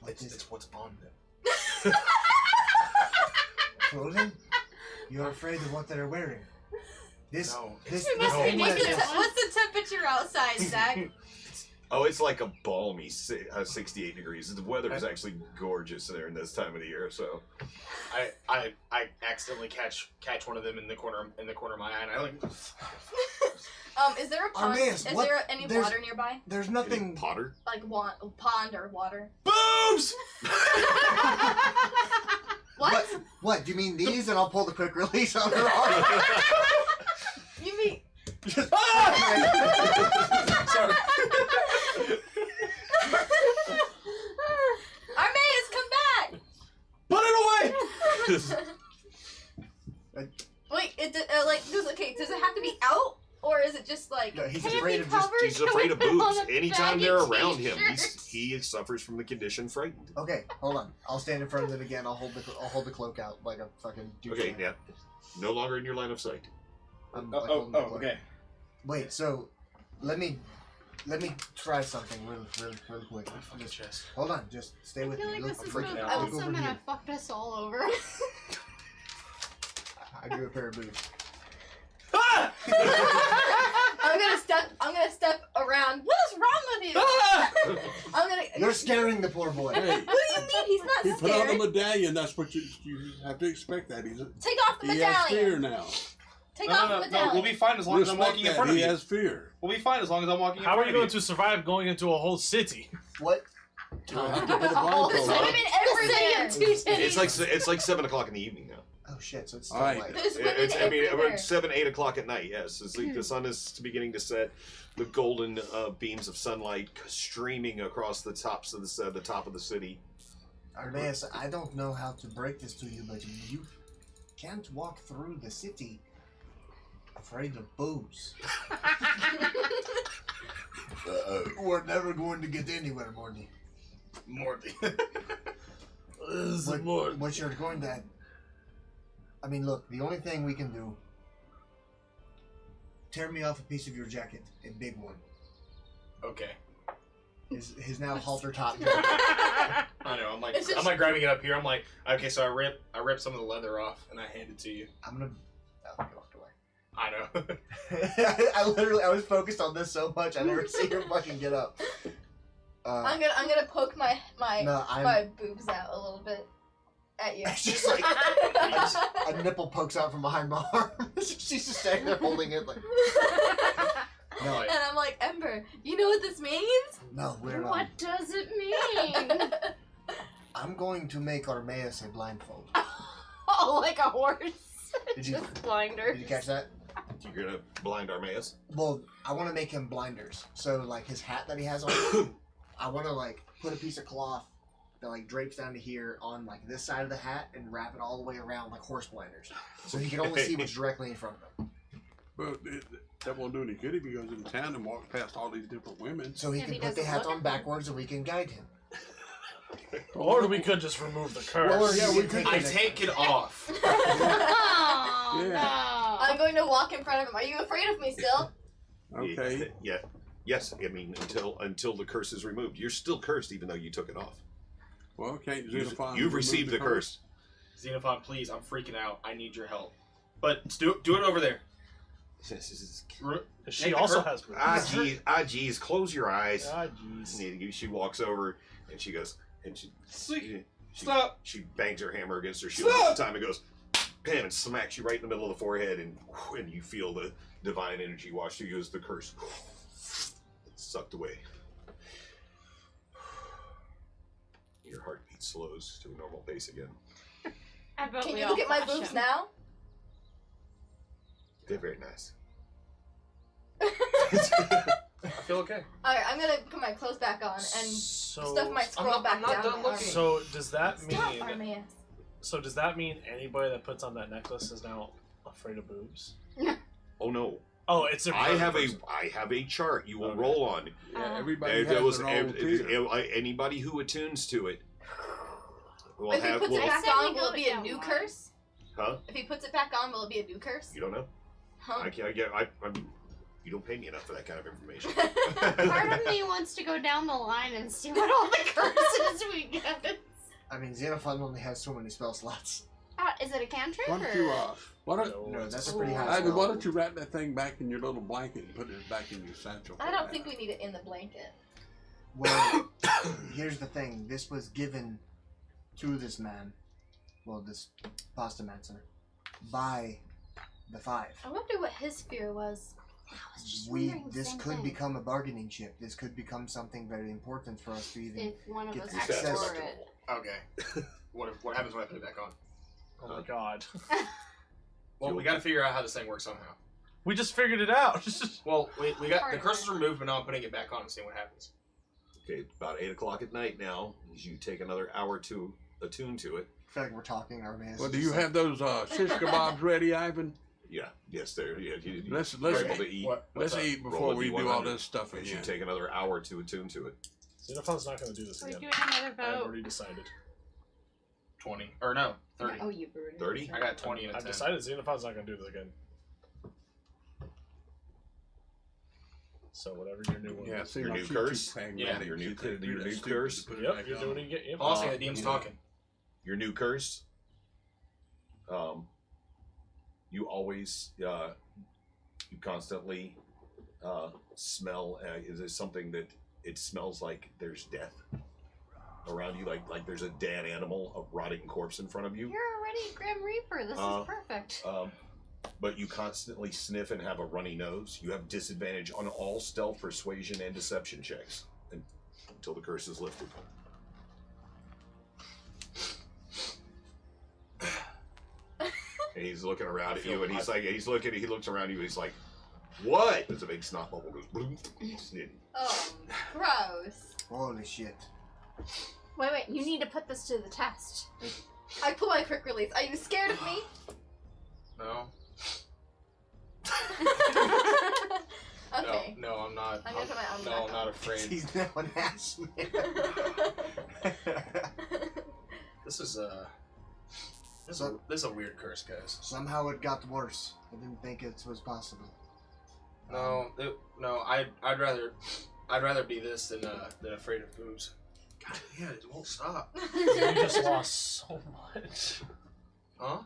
It's what's on them. Clothing? You're afraid of what they're wearing. This No. this What's thing the that- what's the temperature outside, Zach? Oh, it's like a balmy 68 degrees. The weather is actually gorgeous there in this time of the year. So, I accidentally catch one of them in the corner of my eye, and I like. Is there a pond? Armaeus, is what- there any there's- water nearby? There's any nothing. Potter. Like pond or water? Boobs! What? What? Do you mean these? And I'll pull the quick release on her arm. You mean? Sorry. Armaeus, come back! Put it away! Wait, does it have to be out, or is it just like? No, he's Can it afraid be of just. covered? He's afraid of boobs. Anytime baggy they're around him, t-shirt. he suffers from the condition frightened. Okay, hold on. I'll stand in front of them again. I'll hold the cloak out like a fucking douche. Okay, yeah. No longer in your line of sight. I'm, like, holding the cloak. Okay. Wait, so let me try something really quick. Fucking chest. Hold on, just stay I with feel me. like Look, this is freaking the out. look over awesome and here. I fucked us all over. I grew a pair of boobs. Ah! I'm gonna step around. What is wrong with you? Ah! I'm gonna. You're scaring the poor boy. Hey, What do you mean? He's not he put on a scared. medallion. That's what you have to expect. That Take off the he has fear medallion. now. Take No, off no, the no, medallion. we'll be fine as long as I'm Respect walking in that. front of He you. has fear. We'll be fine as long as I'm walking in How are front you of going to survive going into a whole city? What? You'll have to put a There's blindfold on. women everywhere. The city of two titties. It's like 7 o'clock in the evening now. Oh shit! So it's still Alright. light. There's women It's, I mean, everywhere. around 7, 8 o'clock at night. Yes, it's like the sun is beginning to set. The golden beams of sunlight streaming across the tops of the top of the city. Armaeus, I don't know how to break this to you, but you can't walk through the city afraid of boobs. We're never going to get anywhere, Morty. Morty. What you're going to... I mean, look, the only thing we can do... Tear me off a piece of your jacket, a big one. Okay. His now halter top. I know. It's just- I'm like grabbing it up here. I'm like, okay, so I rip some of the leather off and I hand it to you. I'm gonna... Oh, he walked away. I know. I was focused on this so much, I never see her fucking get up. I'm gonna poke my No, my boobs out a little bit at you. It's just like a nipple pokes out from behind my arm. She's just standing there holding it like. No, And I'm like, Ember, you know what this means? no, we're not. What does it mean? I'm going to make Armaeus a blindfold. Oh, like a horse. Did you- Just blinder. Did you catch that? You're gonna blind Armaeus? Well, I want to make him blinders. So, like, his hat that he has on, I want to, like, put a piece of cloth that, like, drapes down to here on, like, this side of the hat and wrap it all the way around like horse blinders. So he can only see what's directly in front of him. But that won't do any good if he goes in town and walks past all these different women. So he If can he put the doesn't hats look on at them. backwards and we can guide him. Or we could just remove the curse. Or Yeah, we can could- I take it off. Oh, Yeah. no. I'm going to walk in front of him. Are you afraid of me still? Okay. Yeah. Yes. I mean, until the curse is removed, you're still cursed, even though you took it off. Well, can't Xenophon You've remove received the curse. Xenophon, please, I'm freaking out. I need your help. But do it over there. She also has boobs. Geez, close your eyes. Ah, jeez. She walks over and she goes, And she Stop! She bangs her hammer against her shield all the time and goes, bam, and smacks you right in the middle of the forehead, and you feel the divine energy wash through you as the curse sucked away. Your heartbeat slows to a normal pace again. Can you look at my boobs now? They're very nice. I feel okay. Alright, I'm gonna put my clothes back on and stuff my scroll back down my arm. So does that Stop, mean? Armaeus. So does that mean anybody that puts on that necklace is now afraid of boobs? Oh no! Oh, it's a. I have a chart you will roll on. Yeah, everybody There has was their own fear. anybody who attunes to it will If he puts it back on, will it be a down new one. curse? Huh? If he puts it back on, will it be a new curse? You don't know. Huh? You don't pay me enough for that kind of information. Part of me wants to go down the line and see what all the curses we get. I mean, Xenophon only has so many spell slots. Is it a cantrip? Why don't you, No, that's a pretty high Ivy, spell. why don't you wrap that thing back in your little blanket and put it back in your satchel? I don't think we need it in the blanket. Well, here's the thing. This was given to this man, well, this pastamancer, by the Five. I wonder what his fear was. This could become a bargaining chip. This could become something very important for us to even. If one of Get us the asks success. for it. Okay. What happens when I put it back on? Oh my god. Well, we got to figure out how this thing works somehow. We just figured it out. Well, we got the curses removed, but now I'm putting it back on and seeing what happens. Okay, about 8 o'clock at night now. As you take another hour to attune to it. I feel like we're talking our man. Well, do you have those shish kebabs ready, Ivan? Yeah, yes, there. Yeah, Let's you're able to eat. Let's eat before Roll a we do D100, all this stuff As you again. take another hour to attune to it. Xenophon's not going to do this We're again. doing another I've vote. already decided. 20. Or no, 30. Oh, you brewed it. 30? I got 20 and a I've 10. decided Xenophon's not going to do this again. So whatever your new one Yeah, is. see, Your my new sheet curse? keeps hanging Yeah, out. your She new couldn't do your that new stupid curse? to put it Yep, back you're on. doing it again. Yep. Bossing, the demon's yeah. talking. Your new curse. You always, you constantly smell. Is it something that it smells like there's death around you, like there's a dead animal, a rotting corpse in front of you? You're already Grim Reaper. This is perfect. But you constantly sniff and have a runny nose. You have disadvantage on all stealth, persuasion, and deception checks until the curse is lifted. And he's looking around at you, and he looks around you, and he's like, "What?" There's a big snot bubble goes. Bloom. Oh, gross. Holy shit. Wait. You need to put this to the test. I pull my quick release. Are you scared of me? No. Okay. No, I'm not. I'm gonna put my arm No, back I'm not afraid. He's now an ass man. This is a weird curse, guys. Somehow it got worse. I didn't think it was possible. No, I'd rather be this than afraid of boobs. God, yeah, it won't stop. You just lost so much. Huh?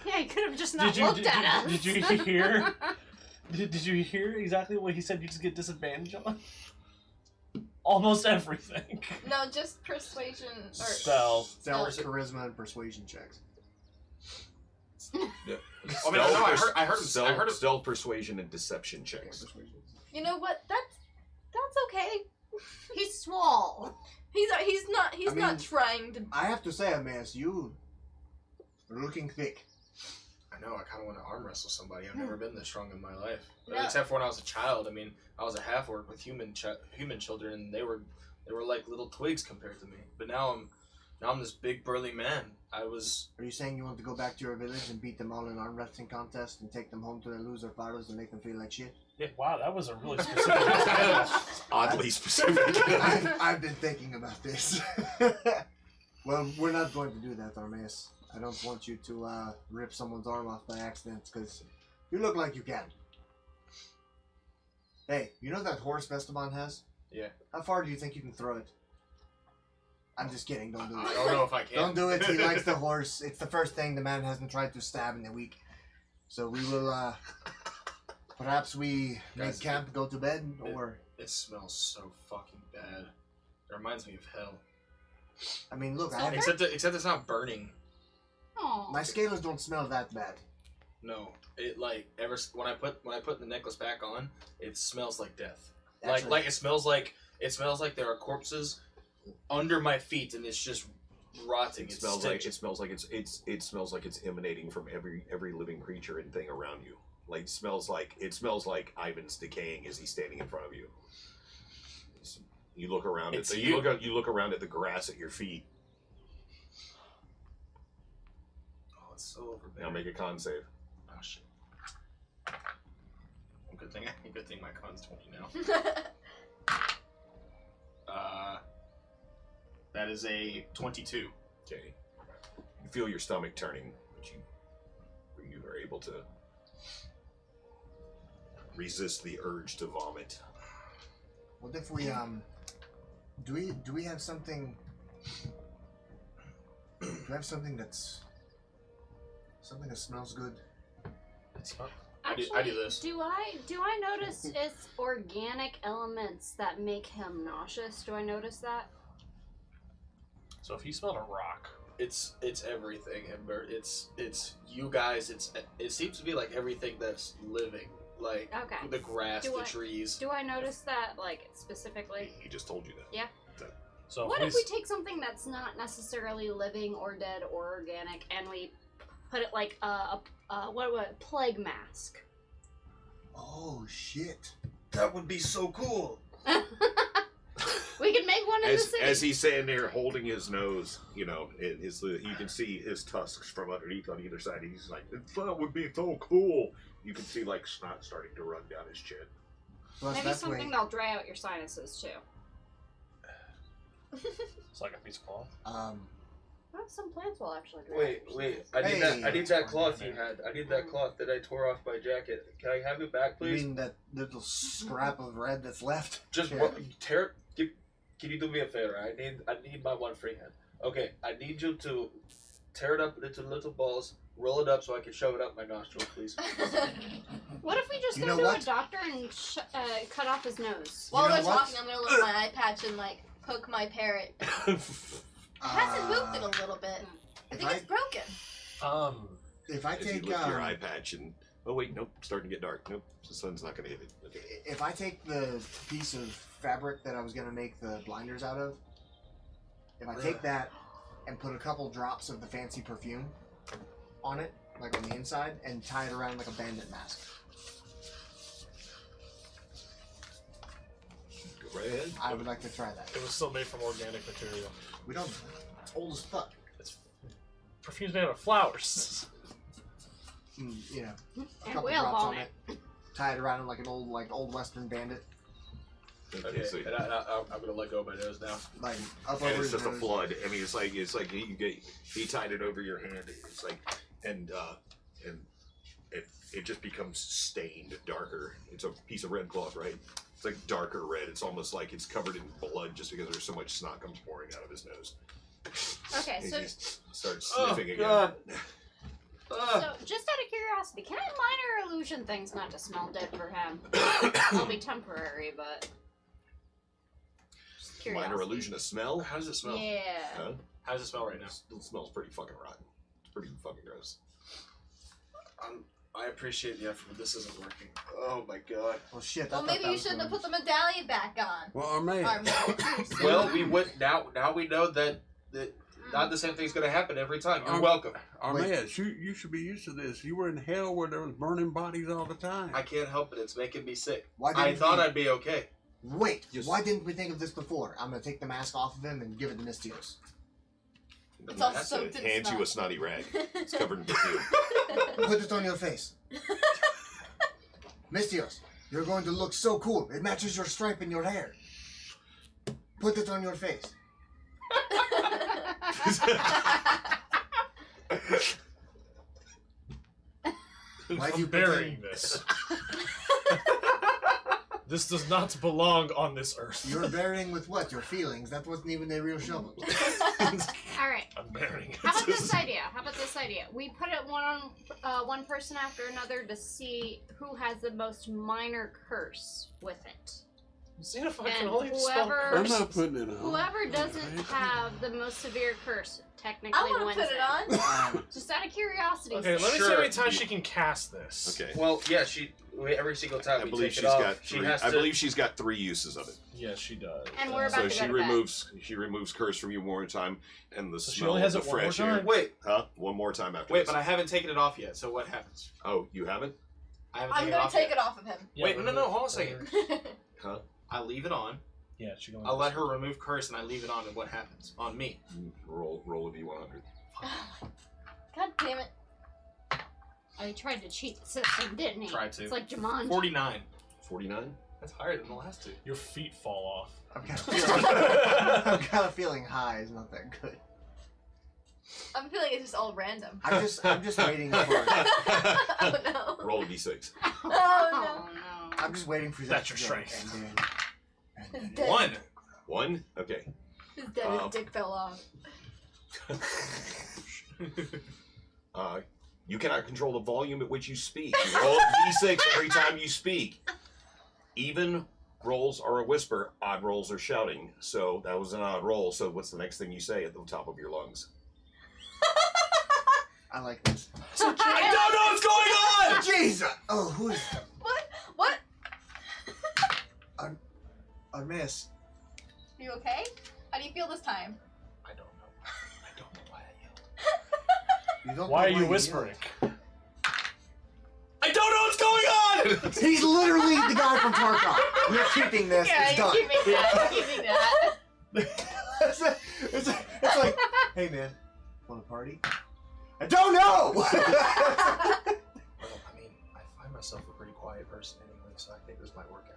Yeah, you could have just not looked at us. Did you hear? Did you hear exactly what he said? You just get disadvantage on almost everything. No, just persuasion or Stealth. Stealth, charisma, and persuasion checks. Yeah. I mean, no, I heard him. Stealth, persuasion, and deception checks. You know what? That's okay. He's small. He's not I mean, trying to. I have to say, Amias, you are looking thick. I know. I kind of want to arm wrestle somebody. I've never been this strong in my life, No. except for when I was a child. I mean, I was a half orc with human children, and they were like little twigs compared to me. But now I'm this big burly man. Are you saying you want to go back to your village and beat them all in arm wrestling contest and take them home to their loser fathers and make them feel like shit? Yeah, wow, that was a really specific example. Oddly specific. I've been thinking about this. Well, we're not going to do that, Armaeus. I don't want you to rip someone's arm off by accident, because you look like you can. Hey, you know that horse Vestaban has? Yeah. How far do you think you can throw it? I'm just kidding, don't do it. I don't know if I can. Don't do it, he likes the horse. It's the first thing the man hasn't tried to stab in a week. So we will, perhaps we make Guys, camp, go to bed, or... It smells so fucking bad. It reminds me of hell. I mean, look, Sulfur? Except it's not burning. Oh. my scales don't smell that bad. No, it when I put the necklace back on, it smells like death. Actually, It smells like there are corpses under my feet, and it's just rotting. It smells like it's emanating from every living creature and thing around you. Like it smells like Ivan's decaying as he's standing in front of you. You look around you look around at the grass at your feet. Oh, it's so overbearing. Now make a con save. Oh shit. Good thing my con's 20 now. That is a 22. Okay. You feel your stomach turning, but you are able to resist the urge to vomit. what if we do we have something? Do we have something that smells good? Actually, I do this. Do I notice it's organic elements that make him nauseous? Do I notice that? So if he smelled a rock, It's everything, Ember. It's you guys. It seems to be like everything that's living, like Okay. the grass, Do the I- trees. Do I notice that, like, specifically? He just told you that. Yeah. so What if if we take something that's not necessarily living or dead or organic and we put it like a plague mask? Oh shit! That would be so cool. We can make one in the city. As he's standing there holding his nose, you can see his tusks from underneath on either side. He's like, that would be so cool. You can see like snot starting to run down his chin. Plus, Maybe that's something that'll dry out your sinuses too. it's like a piece of cloth. Well, some plants will actually dry out. Wait. I need that cloth you had. I need that cloth that I tore off my jacket. Can I have it back, You please? mean that little scrap of red that's left? Just Yeah. tear it. Can you do me a favor? I need my one free hand. Okay, I need you to tear it up into little balls, roll it up so I can shove it up my nostril, please. What if we just You go know to what? a doctor and cut off his nose? While know we're what? talking, I'm gonna look at my eye patch and like poke my parrot. It hasn't moved in a little bit. I think it's broken. If I As you take look at your eye patch and oh wait, nope, starting to get dark. Nope, the sun's not gonna hit it. Okay. if I take the piece of fabric that I was gonna make the blinders out of, if I take that and put a couple drops of the fancy perfume on it, like on the inside, and tie it around like a bandit mask, Go right ahead. I would like to try that. It was still made from organic material. We don't. It's old as fuck. Perfume's made out of flowers. You know, a And couple whale drops on vomit. it, tie it around like an old western bandit, Okay, so- and I'm gonna let go of my nose now. like up and over it's his just a nose. flood. I mean, it's like he tied it over your hand. It's like and it just becomes stained darker. It's a piece of red cloth, right? It's like darker red. It's almost like it's covered in blood just because there's so much snot comes pouring out of his nose. Okay, And so he starts sniffing again. God. so just out of curiosity, can I minor illusion things not to smell dead for him? It'll be temporary, but just curiosity. Minor illusion of smell. How does it smell? Yeah. Huh? How does it smell right now? It smells pretty fucking rotten. It's pretty fucking gross. I appreciate the effort, but this isn't working. Oh my god. Well, shit. I Well, thought maybe that you was shouldn't have gonna put the medallion back on. Well, our man. Well, we went now we know that not the same thing's gonna happen every time. You're welcome. Our Wait. man, you should be used to this. You were in hell where there was burning bodies all the time. I can't help it. It's making me sick. Why I didn't thought we- I'd be okay. Wait, Just- why didn't we think of this before? I'm gonna take the mask off of him and give it to Mistios. It's all That's soaked it. in Hands you snot. a snotty rag. It's covered in perfume. Put it on your face. Mistios, you're going to look so cool. It matches your stripe in your hair. Put it on your face. Why do you I'm burying pretend- this. This does not belong on this earth. You're burying with what? Your feelings. That wasn't even a real shovel. All right. I'm burying it. How about this idea? We put it one person after another to see who has the most minor curse with it. Xenophobe can And only spell whoever- I'm curses. not putting it on. Whoever doesn't Alright. have the most severe curse technically I want wins to put it on. Just out of curiosity. Okay, let me see Sure. how many times she can cast this. Okay. Well, yeah, every single time I we believe take she's it off, got she three. has I to. believe she's got 3 uses of it. Yes, she does. And we're about So to she go to bed. removes curse from you one more time, and the So she smell only has of the it one more fresh air. time? Wait, Huh? One more time after wait, this. but I haven't taken it off yet. So what happens? Oh, you haven't? I haven't I'm taken it gonna off take yet. it off of him. Yeah, Wait, no, remove hold on a it. second. Huh? I leave it on. Yeah, she can I let her remove curse, and I leave it on, and what happens? On me. Roll a d100. God damn it. I tried to cheat the system, didn't he? Tried to. It's like Jumanji. 49. 49. That's higher than the last two. Your feet fall off. I'm kind of feeling high is not that good. I'm feeling it's just all random. I'm just waiting for. Oh no. Roll a d6. Oh no. I'm just waiting for That's that your to strength. go, and then- Dead. 1. 1. Okay. His dead, his dick fell off. You cannot control the volume at which you speak. You roll a d6 every time you speak. Even rolls are a whisper. Odd rolls are shouting. So that was an odd roll. So what's the next thing you say at the top of your lungs? I like this. I don't know what's going on! Jesus! Oh, who is What? a miss? You okay? How do you feel this time? I don't know. I don't know why I yelled. You don't Why know are you yelled. whispering? I don't know what's going on! He's literally the guy from Tarkov. You're keeping this. Yeah, it's you're done. keeping that. You're keeping that. it's like, hey man, want to party? I don't know. Well, I mean, I find myself a pretty quiet person anyway, so I think this might work out.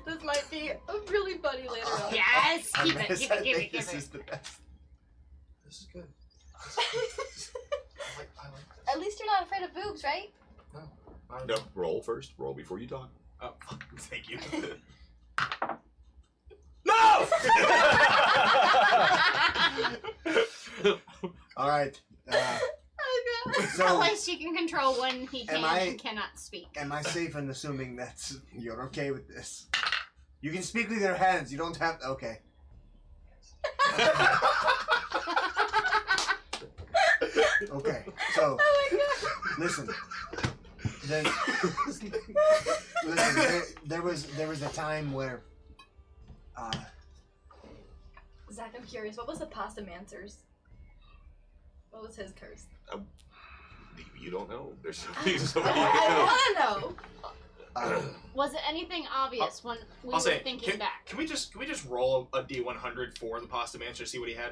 This might be really funny later on. Yes! I Keep it, miss- keep I it, keep think it, keep this it. is the best. This is good. I like this. At least you're not afraid of boobs, right? No, roll first. Roll before you talk. Oh, thank you. No! All right. Oh god. At So, least you can control when he can I- and cannot speak. am I safe in assuming that you're okay with this? You can speak with your hands. You don't have. Okay. Okay. So, Oh my god. listen. Then, listen. There was a time where. Zach, I'm curious. What was the pasta mancer's? What was his curse? You don't know. There's I somebody you can know. want to know. Was it anything obvious when we I'll were say, thinking back? Can we just roll a D100 for the pasta mancer to see what he had,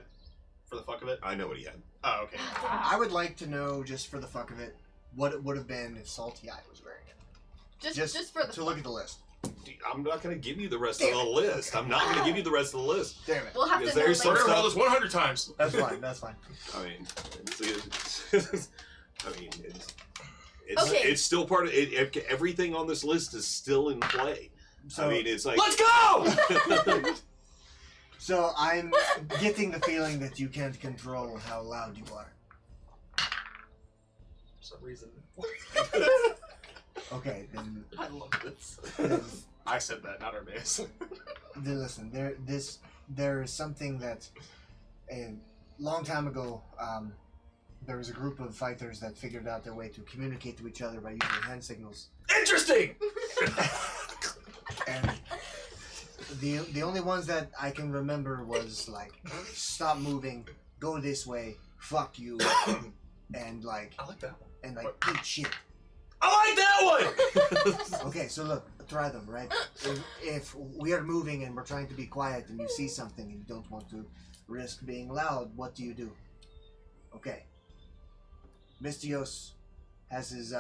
for the fuck of it? I know what he had. Oh, okay. I would like to know, just for the fuck of it, what it would have been if Salty Eye was wearing it. Just for the to look at the list. Dude, I'm not going to give you the rest of the list. I'm not going to give you the rest of the list. Damn it. We'll have Because to know there's later. some We're gonna roll stuff- this 100 times. That's fine. That's fine. I mean, it's Okay. it's still part of it. Everything on this list is still in play. So, I mean, it's like Let's go! so I'm getting the feeling that you can't control how loud you are. For some reason. Okay, then I love this. then, I said that, not Armaeus. then listen. There is something that a long time ago. There was a group of fighters that figured out their way to communicate to each other by using hand signals. Interesting! And the only ones that I can remember was like, stop moving, go this way, fuck you, and like I like that one. eat shit. I like that one! Okay, so look, try them, right? If we are moving and we're trying to be quiet and you see something and you don't want to risk being loud, what do? Okay. Mystios has his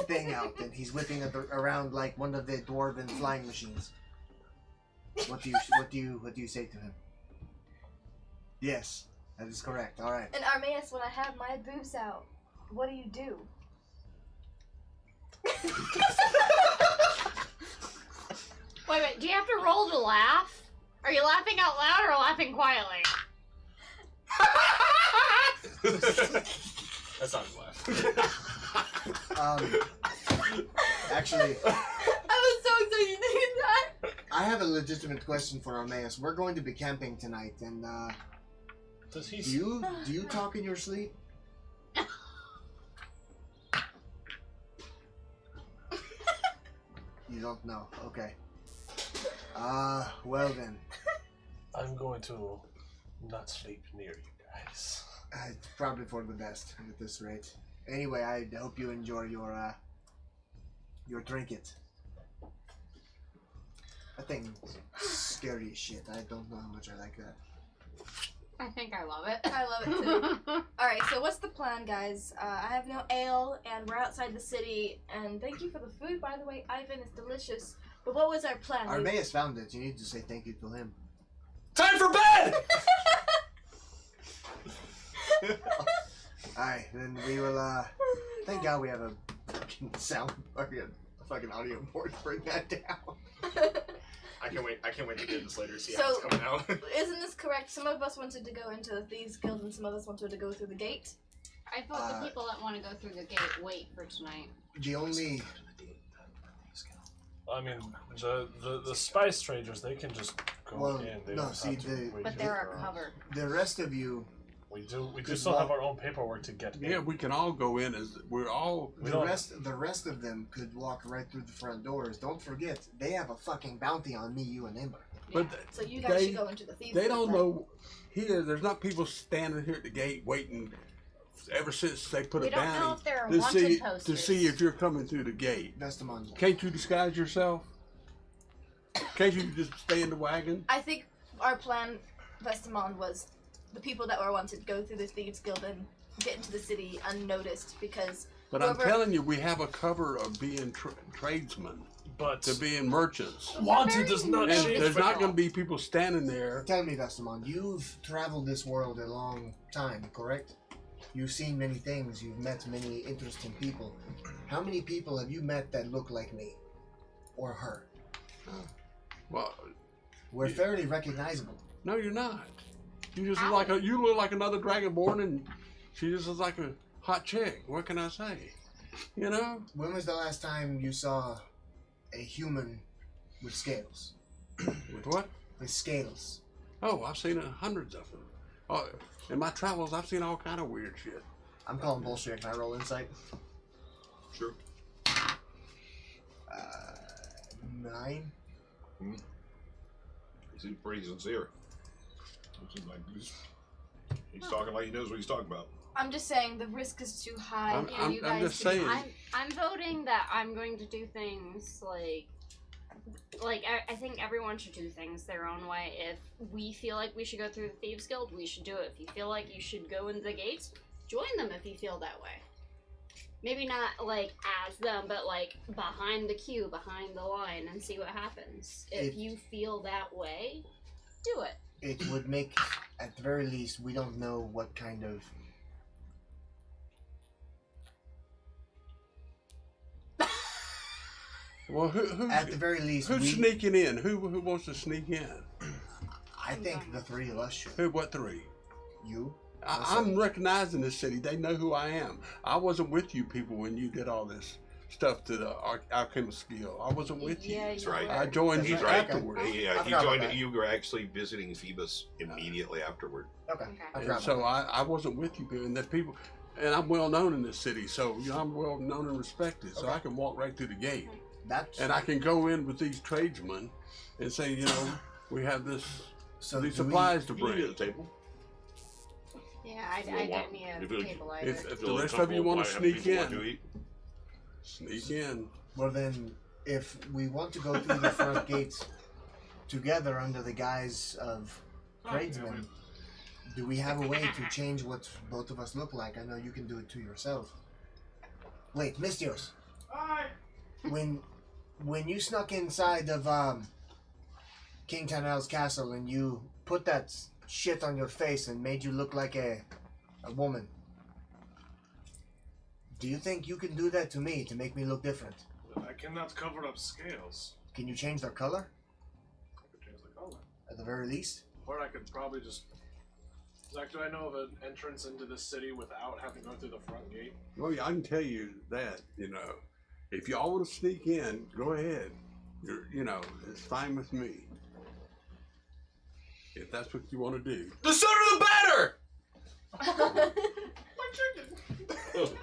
thing out and he's whipping it around like one of the dwarven flying machines. What do you say to him? Yes, that is correct. All right. And Armaeus, when I have my boobs out, what do you do? Wait, do you have to roll to laugh? Are you laughing out loud or laughing quietly? That's not a laugh. Actually, I was so excited to hear that. I have a legitimate question for Armaeus. We're going to be camping tonight, and Does he? do you talk in your sleep? You don't know. Okay. Well then. I'm going to not sleep near you guys. It's probably for the best at this rate. Anyway, I hope you enjoy your trinket. That thing's scary as shit. I don't know how much I like that. I think I love it. I love it too. Alright, so what's the plan, guys? I have no ale, and we're outside the city, and thank you for the food, by the way, Ivan. It's delicious. But what was our plan? Armaeus found it. You need to say thank you to him. Time for bed! Alright, then we will, thank God we have a fucking sound, or a fucking audio board to bring that down. I can't wait to get this later. See So- how it's coming out. Isn't this correct? Some of us wanted to go into the Thieves Guild, and some of us wanted to go through the gate. I thought the people that want to go through the gate wait for tonight. The only... I mean, the spice strangers, they can just go Well, in. They no, don't see, have to wait But for they're us. covered. The rest of you... We do Good still luck. have our own paperwork to get Yeah, in. we can all go in as we're all. We The don't- rest of them could walk right through the front doors. Don't forget, they have a fucking bounty on me, you, and Ember. But So you guys They- should go into the Thieves they Guild don't then. know. Here, there's not people standing here at the gate waiting. Ever since they put We a don't know bounty if there are to wanted see posters. if you're coming through the gate. Vestamon. Can't you disguise yourself? Can't you just stay in the wagon? I think our plan, Vestamon, was the people that were wanted go through the Thieves Guild and get into the city unnoticed because But I'm whoever- telling you, we have a cover of being tradesmen But to being merchants. wanted does not And change. there's not for- going to be people standing there. Tell me, Vestamon, you've traveled this world a long time, correct? You've seen many things, you've met many interesting people. How many people have you met that look like me? Or her? Well, We're fairly recognizable. no, you're not. You just Ow. look like another dragonborn, and she just looks like a hot chick. What can I say? You know? When was the last time you saw a human with scales? With what? With scales. Oh, I've seen hundreds of them. Oh, in my travels, I've seen all kind of weird shit. I'm calling bullshit. Can I roll insight? Sure. 9. He seems pretty sincere. It seems like he's talking like he knows what he's talking about. I'm just saying the risk is too high I'm- for I'm- you I'm guys just to be- saying. I'm voting that I'm going to do things like I think everyone should do things their own way. If we feel like we should go through the Thieves Guild, we should do it. If you feel like you should go into the gates, join them if you feel that way. Maybe not like as them, but like behind the queue, behind the line, and see what happens. If you feel that way, do it. It would make, at the very least, we don't know what kind of... Well, At the very least, who's we, sneaking in? Who wants to sneak in? I think the three of us should. Who? What three? You? I'm recognizing this city. They know who I am. I wasn't with you people when you did all this stuff to the alchemist guild. I wasn't with you. Yeah, That's right. I joined That's you right. afterward. Okay. Yeah, I he forgot joined. about that. You were actually visiting Phoebus immediately afterward. Okay. Okay. I And forgot so about I wasn't with you, and that people, and I'm well known in this city, so you know, I'm well known and respected. So Okay. I can walk right through the gate, that. That's... and I can go in with these tradesmen and say, you know, we have this So these do we- supplies to You can bring. get a table. Yeah, I You'll want- don't need a if it- table either. If the Feel rest of you uncomfortable, want to have sneak people want in, to eat. sneak in. Well then, if we want to go through the front gates together under the guise of tradesmen, do we have a way to change what both of us look like? I know you can do it to yourself. Wait, Mystios. Hi. When you snuck inside of King Tanel's castle and you put that shit on your face and made you look like a woman, do you think you can do that to me to make me look different? I cannot cover up scales. Can you change their color I could change the color. at the very least? Or I could probably just. Zach, do I know of an entrance into this city without having to go through the front gate? Well, yeah, I can tell you that, you know, If y'all want to sneak in, go ahead. It's fine with me. If that's what you want to do. The sooner the better! My chicken.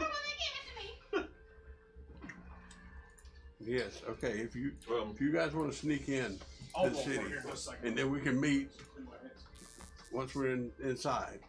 Yes, okay. If you guys want to sneak in I'll to the go for city, it here in just a second. and then we can meet once we're inside.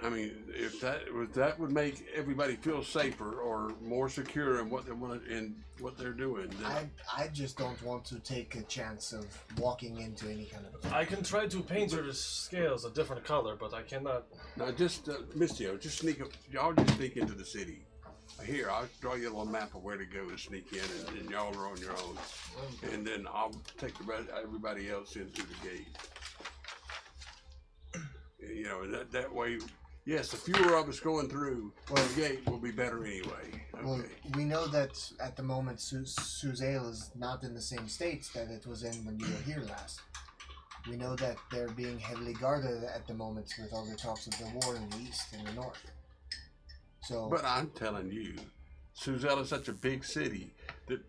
I mean, if that would make everybody feel safer or more secure in what they want and what they're doing. Then I just don't want to take a chance of walking into any kind of. I can try to paint your scales a different color, but I cannot. now, just Mistio, just sneak up. Y'all just sneak into the city. Here, I'll draw you a little map of where to go and sneak in, and y'all are on your own. And then I'll take everybody else in through the gate. That way. Yes, the fewer of us going through the gate will be better anyway. Okay. Well, we know that at the moment Suzail is not in the same states that it was in when you were here last. We know that they're being heavily guarded at the moment with all the talks of the war in the east and the north. So, But I'm telling you, Suzail is such a big city that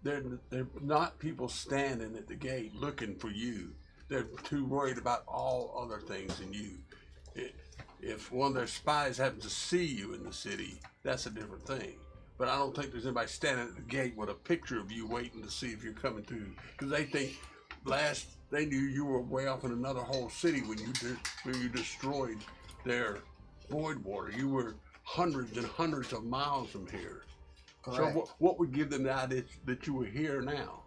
they're not people standing at the gate looking for you. They're too worried about all other things than you. If one of their spies happens to see you in the city, that's a different thing. But I don't think there's anybody standing at the gate with a picture of you waiting to see if you're coming through. Because they think they knew you were way off in another whole city when you destroyed their void water. You were hundreds and hundreds of miles from here. correct. So what would give them the idea that you were here now?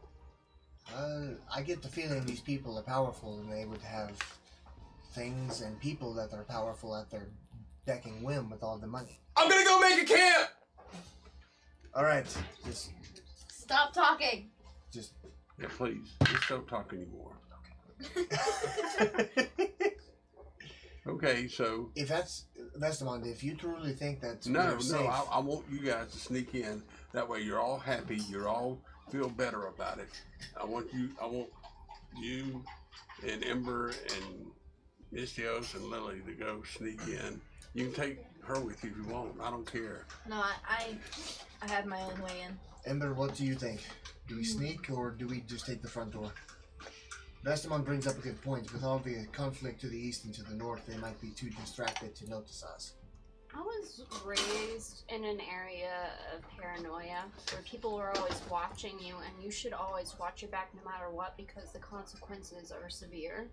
I get the feeling these people are powerful and they would have things and people that are powerful at their beck and whim with all the money. I'm gonna go make a camp! Alright, just Stop talking. Yeah, please, just don't talk anymore. Okay, so if that's Vestamond, if you truly think that no, safe, I want you guys to sneak in. That way, you're all happy. You're all feel better about it. I want you and Ember and Mistios and Lily to go sneak in. You can take her with you if you want. I don't care. No, I have my own way in. Ember, what do you think? Do we sneak or do we just take the front door? Vestamon brings up a good point. With all the conflict to the east and to the north, they might be too distracted to notice us. I was raised in an area of paranoia where people were always watching you, and you should always watch your back no matter what because the consequences are severe.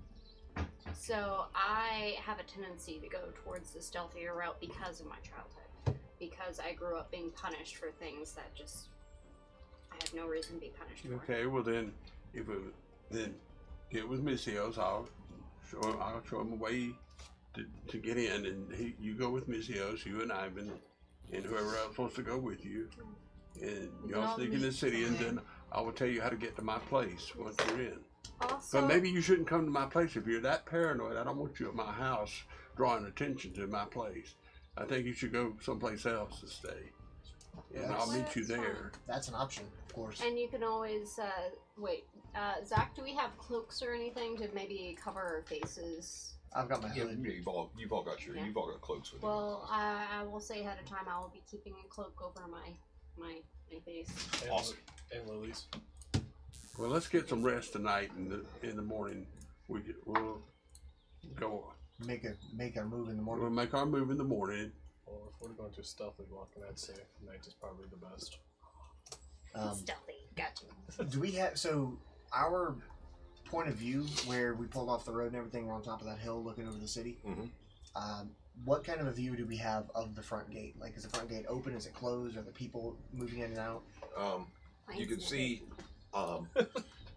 So I have a tendency to go towards the stealthier route because of my childhood. Because I grew up being punished for things that just I had no reason to be punished for. Okay, well then get with Mistios. I'll show him a way to get in, and you go with Mistios, you and Ivan, and whoever else wants to go with you, and y'all sneak in the city, and then I will tell you how to get to my place once you're in. Also, But maybe you shouldn't come to my place if you're that paranoid. I don't want you at my house drawing attention to my place. I think you should go someplace else to stay, and I'll meet you there. That's an option, of course. and you can always Zach, do we have cloaks or anything to maybe cover our faces? I've got my Yeah, hood. you've all got cloaks with you. Well, I will say ahead of time I will be keeping a cloak over my face. And, Awesome. And Lily's. Well, let's get some rest tonight, and in the morning we'll go. Make our move in the morning. We'll make our move in the morning. Or if we're going to stealthy walking, I'd say night is probably the best. Stealthy, gotcha. Do we have our point of view where we pulled off the road and everything? We're on top of that hill looking over the city. Mm-hmm. What kind of a view do we have of the front gate? Like, is the front gate open? Is it closed? Are the people moving in and out? You can see,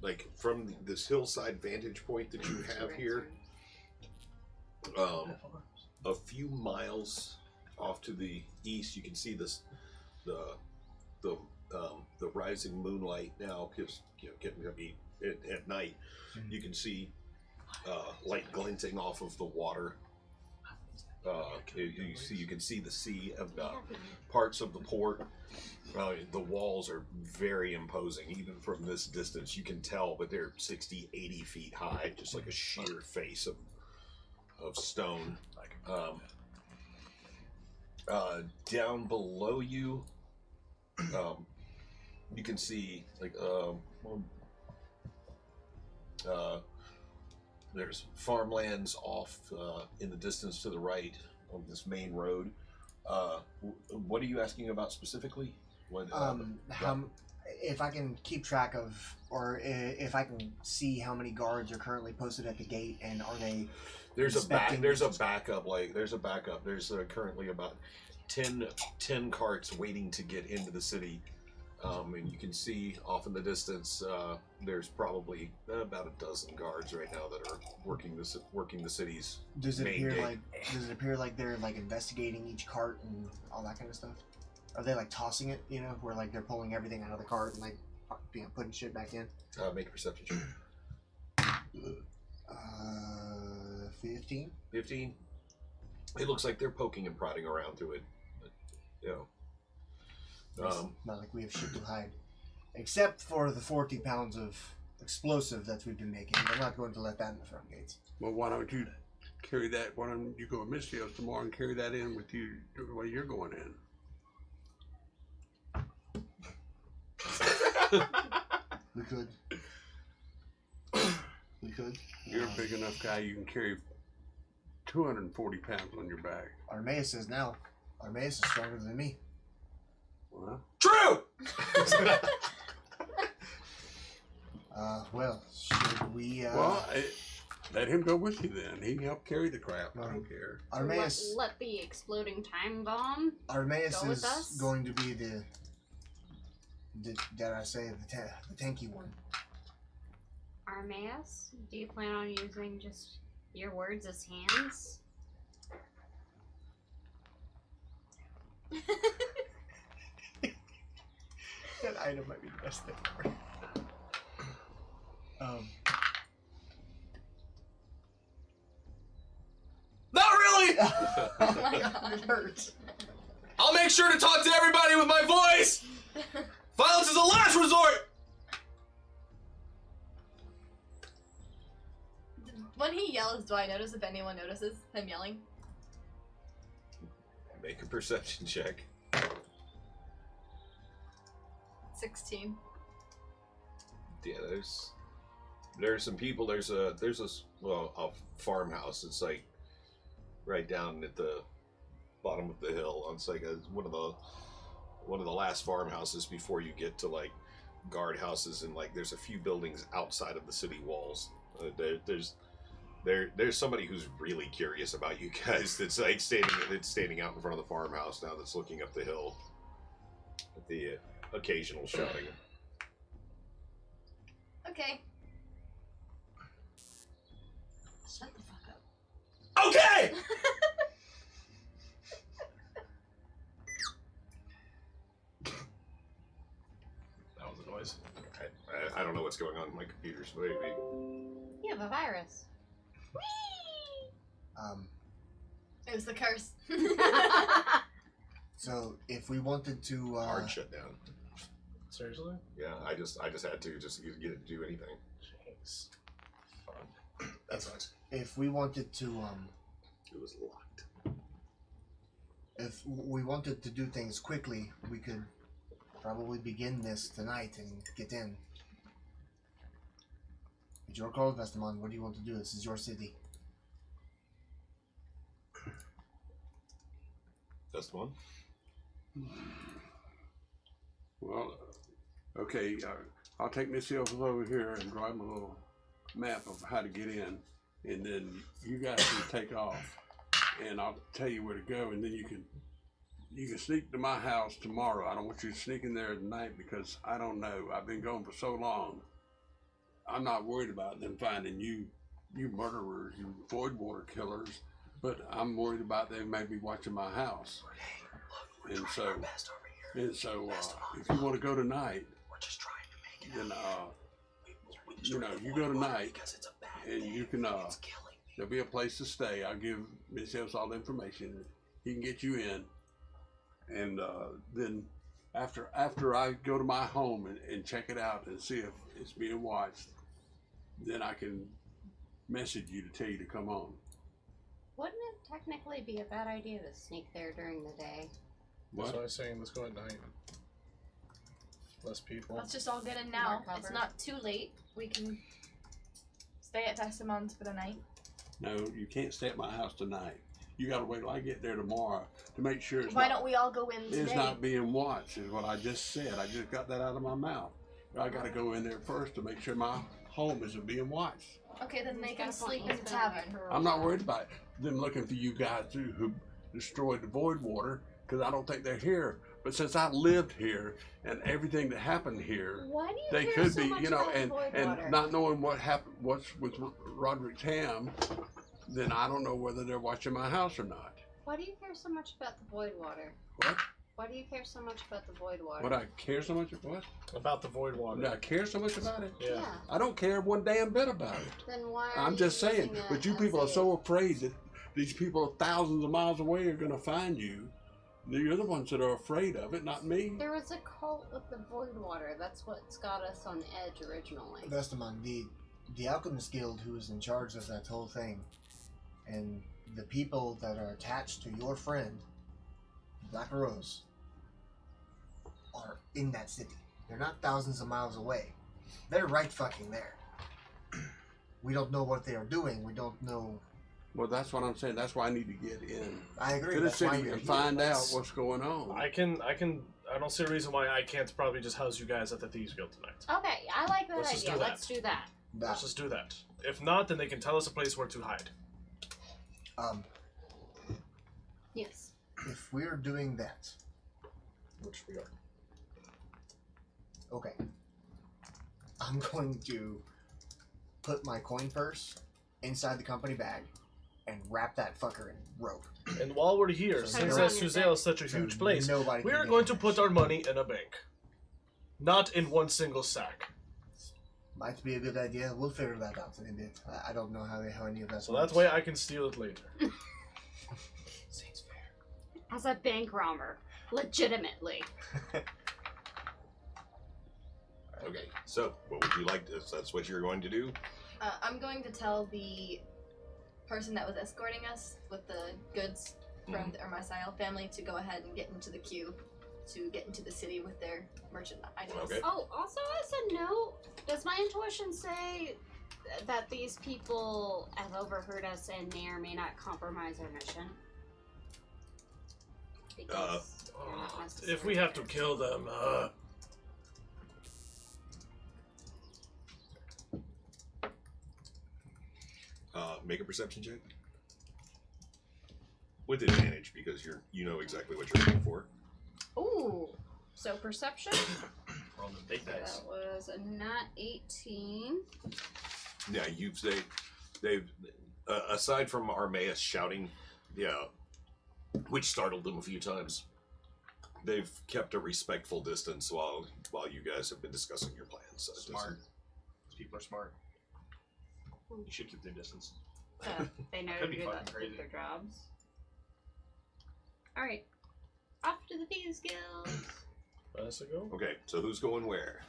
like from this hillside vantage point that you have here, a few miles off to the east, you can see the rising moonlight now, because getting to be at night. You can see light glinting off of the water You can see the sea and parts of the port. The walls are very imposing. Even from this distance, you can tell that they're 60, 80 feet high, just like a sheer face of stone. Down below you, you can see like there's farmlands off in the distance to the right on this main road. What are you asking about specifically? What, if I can keep track of, or if I can see how many guards are currently posted at the gate, and are they? There's a backup. There's currently about 10 carts waiting to get into the city. And you can see off in the distance, there's probably about a dozen guards right now that are working the city's main gate. Does it appear like they're like investigating each cart and all that kind of stuff? Are they like tossing it? You know, where like they're pulling everything out of the cart and like putting shit back in? Make a perception check. 15. 15. It looks like they're poking and prodding around through it. But, you know. Not like we have shit to hide. Except for the 40 pounds of explosive that we've been making. We're not going to let that in the front gates. Well, why don't you carry that? Why don't you go to Mistios tomorrow and carry that in with you while you're going in? We could. We could. You're a big enough guy. You can carry 240 pounds on your back. Armaeus is now. Armaeus is stronger than me. Well, True! Well, should we, let him go with you then. He can help carry the crap. I don't care. Armaeus, let the exploding time bomb Armaeus go with is us? going to be the dare I say, the tanky one. Armaeus, do you plan on using just your words as hands? That item might be the best thing ever. Not really! Oh my god, it hurts. I'll make sure to talk to everybody with my voice! Violence is a last resort! When he yells, do I notice if anyone notices him yelling? Make a perception check. 16. Yeah, there's some people. There's a farmhouse. It's like right down at the bottom of the hill. It's like one of the last farmhouses before you get to like guard houses, and like there's a few buildings outside of the city walls. There's somebody who's really curious about you guys. That's like standing out in front of the farmhouse now. That's looking up the hill at the occasional shouting. Okay. Shut the fuck up. Okay! That was a noise. I don't know what's going on in my computer's maybe. You have a virus. It was the curse. So if we wanted to Hard shutdown. Seriously? Yeah, I just had to just get it to do anything. Jeez. Fun. That sucks. if we wanted to It was locked. if we wanted to do things quickly, we could probably begin this tonight and get in. It's your call, Vestamon. What do you want to do? This is your city. That's the one. Well, okay, I'll take Missy over here and draw him a little map of how to get in, and then you guys can take off, and I'll tell you where to go, and then you can sneak to my house tomorrow. I don't want you to sneak in there at night because I don't know. I've been gone for so long. I'm not worried about them finding you murderers, you void water killers, but I'm worried about them maybe watching my house. And so, if you want to go tonight, then you go tonight, and you can There'll be a place to stay. I'll give Miss Ellis all the information. He can get you in. And then after I go to my home and check it out and see if it's being watched, then I can message you to tell you to come on. Wouldn't it technically be a bad idea to sneak there during the day? That's what I was saying. Let's go at night. Less people. Let's just all get in now. More It's cover. not too late. We can stay at Tessamon's for the night. No, you can't stay at my house tonight. You gotta wait till I get there tomorrow to make sure Why don't we all go in today? it's not being watched, is what I just said. I just got that out of my mouth. I gotta go in there first to make sure my home isn't being watched. Okay, then they He's can got sleep in the something to tavern. her I'm not over. worried about them looking for you guys who destroyed the void water, because I don't think they're here. But since I lived here and everything that happened here, Why do you they care could so be, much you know, about and void and water? not knowing what's with Roderick's ham, then I don't know whether they're watching my house or not. Why do you care so much about the void water? What? Why do you care so much about the void water? Would I care so much about what? About the void water. Would I care so much about it? Yeah. I don't care one damn bit about it. Then why are I'm you just saying, using it but you as people are a- so afraid that these people thousands of miles away are going to find you. You're the ones that are afraid of it, not me. There was a cult with the void water. That's what's got us on edge originally. Vestamon, the Alchemist Guild who is in charge of that whole thing, and the people that are attached to your friend, Black Rose, are in that city. They're not thousands of miles away. They're right fucking there. We don't know what they are doing. We don't know. Well, that's what I'm saying. That's why I need to get in I agree. to the That's why city you're and here. find out That's- what's going on. I don't see a reason why I can't probably just house you guys at the Thieves Guild tonight. Okay, I like that Let's just idea. do that. Let's do that. Let's just do that. If not, then they can tell us a place where to hide. Yes. If we're doing that, Which we are. okay, I'm going to put my coin purse inside the company bag and wrap that fucker in rope. And while we're here, So since you're- Suzelle is such a So huge place, nobody we can are get going in to there. put our money in a bank. Not in one single sack. Might be a good idea. We'll figure that out in a bit. I don't know how any of that. So that way I can steal it later. Seems fair. As a bank robber. Legitimately. Okay, so what would you like to? That's what you're going to do. I'm going to tell the person that was escorting us with the goods from the Ermasail family to go ahead and get into the queue to get into the city with their merchant items. Okay. Oh, also as a note, does my intuition say that these people have overheard us and may or may not compromise our mission? Because they're not If we have to necessarily kill them, Make a perception check with advantage because you know exactly what you're looking for. Ooh. So perception? we're on the big So dice. that was a nat 18. Yeah, they've aside from Armaeus shouting, which startled them a few times. They've kept a respectful distance while you guys have been discussing your plans. So it Smart. These people are smart. You should keep their distance. So they know to Could be do fucking that crazy. with their jobs. Alright. Off to the Thieves Guild. Let's go. Okay, so who's going where?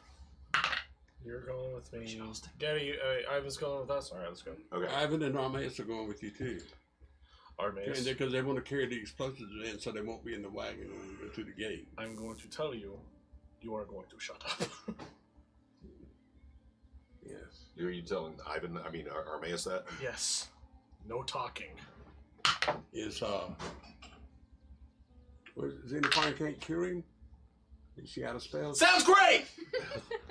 You're going with me. Gabby, Ivan's going with us. All right, let's go. Okay. Ivan and Armaeus are going with you too. Armaeus, Because they want to carry the explosives in so they won't be in the wagon when we go through the gate. I'm going to tell you, you are going to shut up. Yes. Are you telling Ivan? I mean, Armaeus that? Yes. No talking. Is Xenophon can't cure him? Is she out of spells? Sounds great!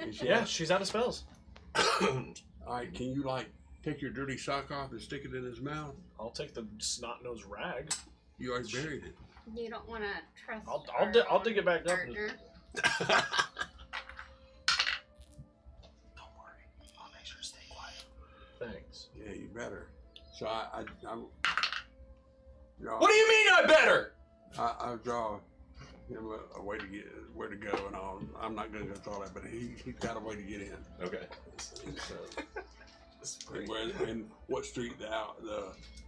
Is she Yeah, out? she's out of spells. Alright, can you take your dirty sock off and stick it in his mouth? I'll take the snot-nosed rag. You already buried it. You don't want to trust I'll dig it back up. partner. Don't worry. I'll make sure to stay quiet. Thanks. Yeah, you better. So I'm What do you mean I better? I draw him a way to get where to go and all. I'm not going to go through all that, but he's got a way to get in. Okay. So And what street the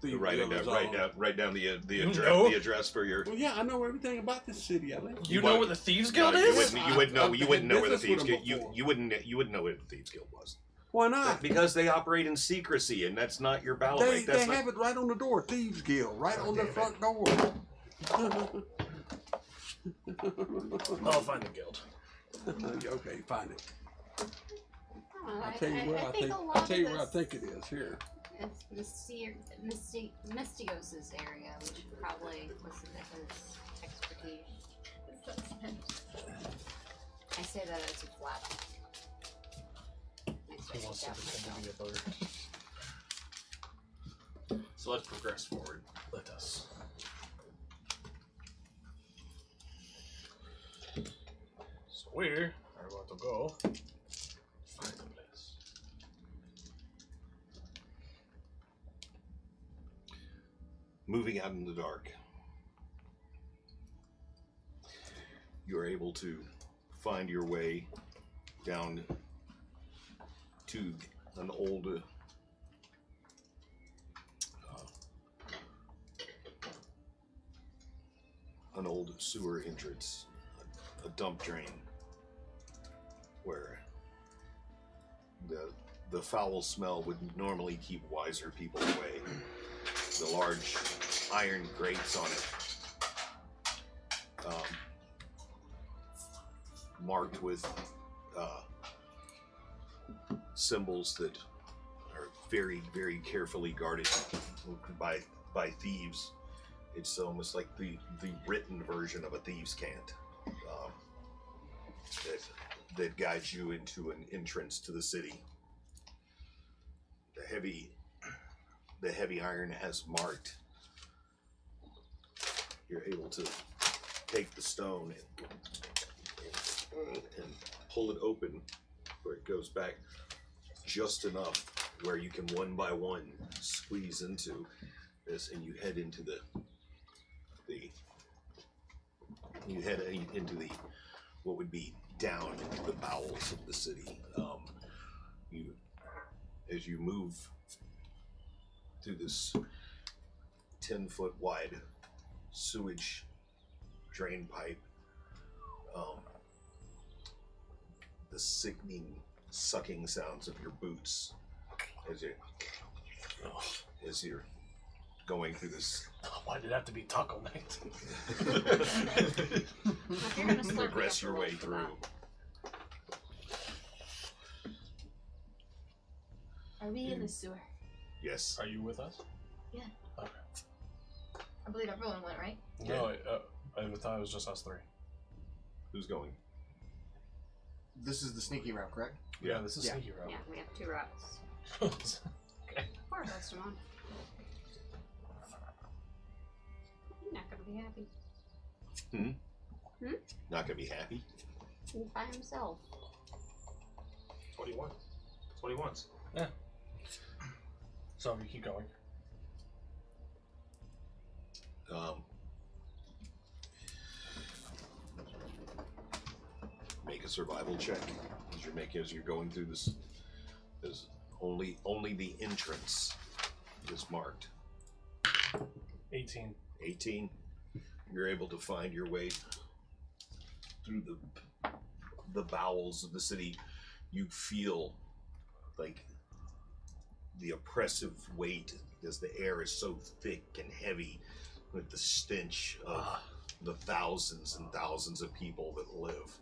Thief Write it Guild is down. on. Write down the You address. know? The address for your. Well, yeah, I know everything about this city. I live. You know where the Thieves Guild No, is? you wouldn't know. You wouldn't know where the business Thieves with Guild. them before. You wouldn't know where the Thieves Guild was. Why not? Because they operate in secrecy, and that's not your ballot. They That's not, have it right on the door. Thieves Guild, right on the front door. I'll find the guild. Okay, find it. Oh, I'll tell you where I think. a lot I'll tell you of where I this- think it is. Here. It's Mystios' area, which probably was his expertise. I say that as a flat. He wants to pretend to be a bird. So let's progress forward. Let us. So we are going to go find the place. moving out in the dark. You are able to find your way down to an old sewer entrance, a dump drain, where the foul smell would normally keep wiser people away. The large iron grates on it, marked with symbols that are very, very carefully guarded by thieves. It's almost like the written version of a thieves' cant that guides you into an entrance to the city. The heavy iron has marked. You're able to take the stone and pull it open where it goes back just enough where you can one by one squeeze into this, and you head into the what would be down into the bowels of the city. As you move through this 10-foot wide sewage drain pipe, the sickening sucking sounds of your boots as you're going through this. Why did it have to be taco night? If you're gonna slurp, Progress you have your to way roll for through. that. Are we in the sewer? Yes. Are you with us? Yeah. Okay. I believe everyone went, right? No, I thought it was just us three. Who's going? This is the sneaky route, correct? Yeah, this is Yeah. sneaky route. Yeah, we have 2 routes. Okay. Or rest him on. You're not gonna be happy. Not gonna be happy? He's by himself. That's what he wants. That's what he wants. So we keep going. Make a survival check as you're going through this. There's only the entrance is marked. 18. 18. You're able to find your way through the bowels of the city. You feel like the oppressive weight as the air is so thick and heavy with the stench of the thousands and thousands of people that live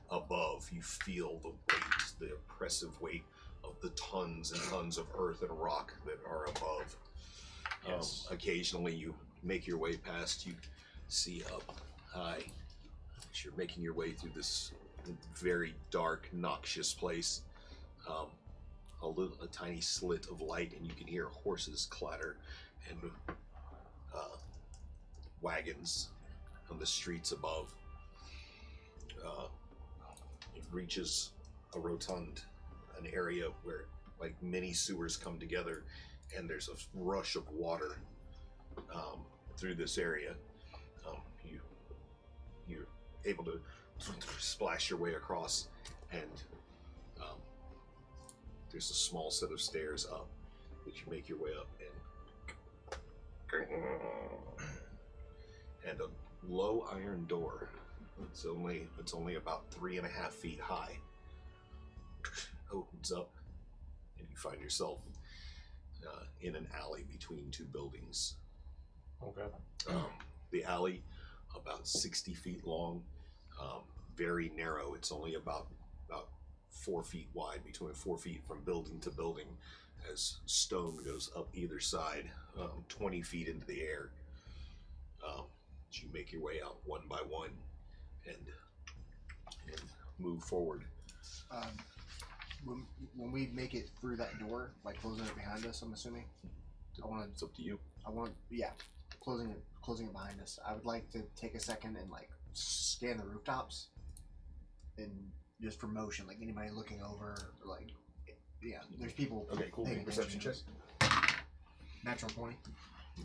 above. You feel the weight, the oppressive weight of the tons and tons of earth and rock that are above. Yes. Occasionally you make your way past, you see up high as you're making your way through this very dark, noxious place. A tiny slit of light, and you can hear horses clatter and wagons on the streets above. It reaches a rotund, an area where like many sewers come together, and there's a rush of water through this area. You're able to splash your way across, and There's a small set of stairs up that you make your way up, and a low iron door. It's only about 3.5 feet high. Opens up, and you find yourself in an alley between two buildings. Okay. The alley, about 60 feet long, very narrow. It's only about 4 feet wide, between 4 feet from building to building, as stone goes up either side, 20 feet into the air. As you make your way out one by one and move forward. When we make it through that door, like closing it behind us, I'm assuming. It's up to you. Closing it behind us. I would like to take a second and like scan the rooftops, and just for motion, like anybody looking over, or like, yeah, there's people. Okay, cool. paying Perception check. attention. Natural 20.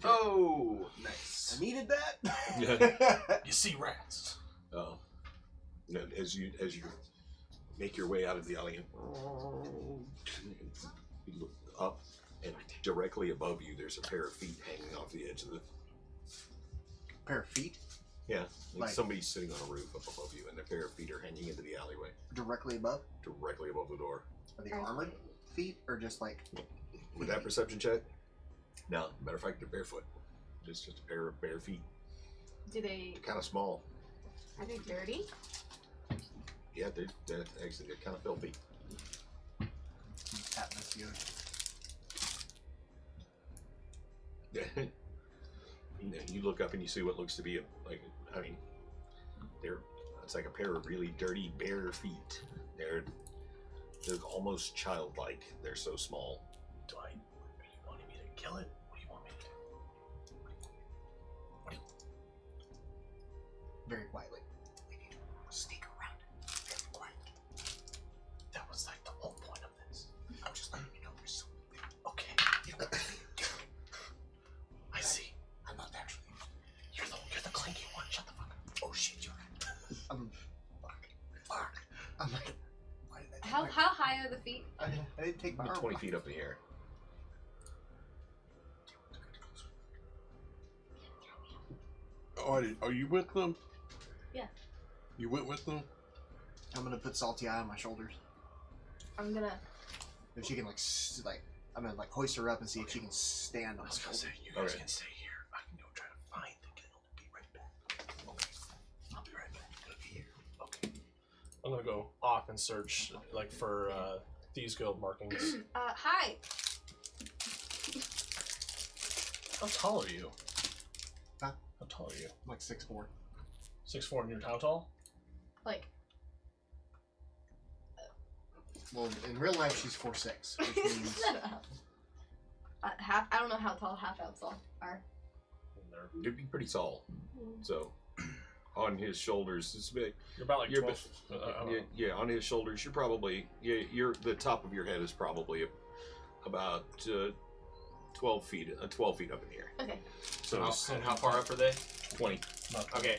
Oh, nice. I needed that. Yeah. You see rats. As you make your way out of the alley, and you look up, and directly above you, there's a pair of feet hanging off the edge of the. Pair of feet Yeah, like Like- somebody's sitting on a roof up above you, and their pair of feet are hanging into the alleyway, directly above. directly above the door. Are they armored feet or just like? With that perception check, no. Matter of fact, they're barefoot. It's just a pair of bare feet. Do they? They're kind of small. Are they dirty? Yeah, they're actually they're kind of filthy. Atmosphere. Yeah. And then you look up and you see what looks to be it's like a pair of really dirty bare feet. They're almost childlike. They're so small. Are you wanting me to kill it? What do you want me to do? Very quietly. We need to sneak around. Very quiet. That was like the whole point of this. I'm just letting you know there's something there. Okay. I see. I'm not actually. You're the clinky one. Shut the fuck up. Oh shit, you're right. Fuck. I'm like, why did I? How high are the feet? I didn't take my About arm 20 off. feet up in the air. Are you with them? Yeah. You went with them? I'm gonna put Salty Eye on my shoulders. I'm gonna. If she can I'm gonna like hoist her up and see if she can stand on I my was gonna shoulders. say, you guys Okay. can stay here. I can go try to find the guild and be right back. Okay. I'll be right back. I'm gonna be here. Okay. I'm gonna go off and search like for Thieves Guild markings. Hi. How tall are you? Huh? How tall are you? I'm like 6'4". 6'4", and you're how tall? Like. Well, in real life she's 4'6", which means Shut up. Half. I don't know how tall half elves are. You'd be pretty tall. So, on his shoulders, it's big. You're about like You're 12. I don't know. Yeah, on his shoulders, you're probably the top of your head is probably about 12 feet up in the air. Okay. So And how far up are they? 20. Okay,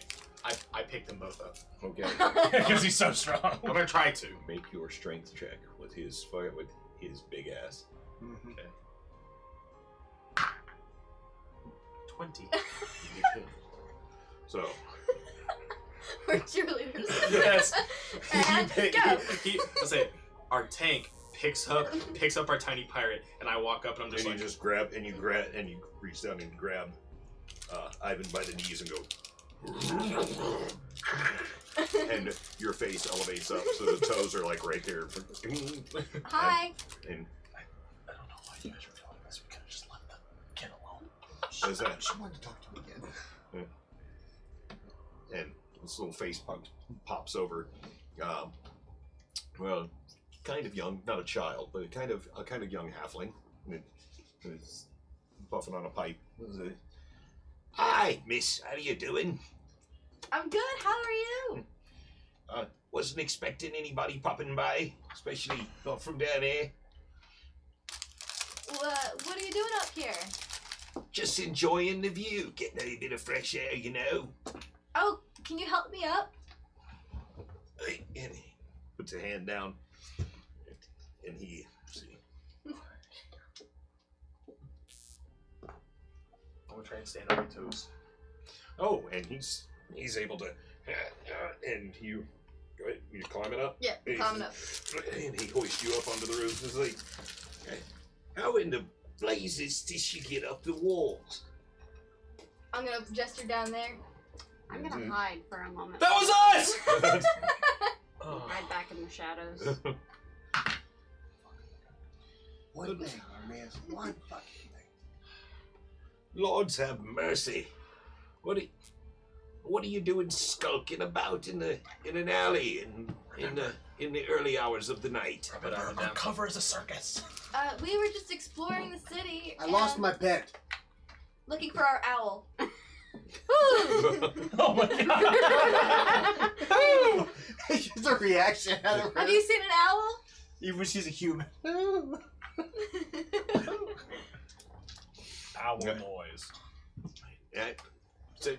I picked them both up. Okay. Because he's so strong. I'm gonna try to. Make your strength check with his big ass. mhm. 20. So We're cheerleaders. Yes. And go. Let's say our tank picks up our tiny pirate, and I walk up and I'm just and like, you just reach down and grab Ivan by the knees and go. And your face elevates up, so the toes are like right there. Hi. And I don't know why you guys are feeling this. We could have just let the kid alone. as that, She wanted to talk to me again. and this little face pops over. Well, kind of young, not a child, but a kind of young halfling. And it's puffing on a pipe. Hi, miss. How are you doing? I'm good. How are you? Wasn't expecting anybody popping by, especially not from down here. What are you doing up here? Just enjoying the view, getting a bit of fresh air, you know. Oh, can you help me up? And he puts a hand down, and he Try and stand on my toes. Oh, and he's able to, and you climbing up. Yeah, And climbing up. And he hoists you up onto the roof. It's like, how in the blazes did she get up the walls? I'm gonna gesture down there. I'm gonna hide for a moment. That was us! Right back in the shadows. One thing, Armias. One fucking thing. Lords have mercy. What are you doing skulking about in an alley in the early hours of the night? Our cover is a circus. We were just exploring the city. I lost and my pet. looking for our owl. Oh my god! It's a reaction out of her. Have you seen an owl? Even she's a human. Owl noise. So,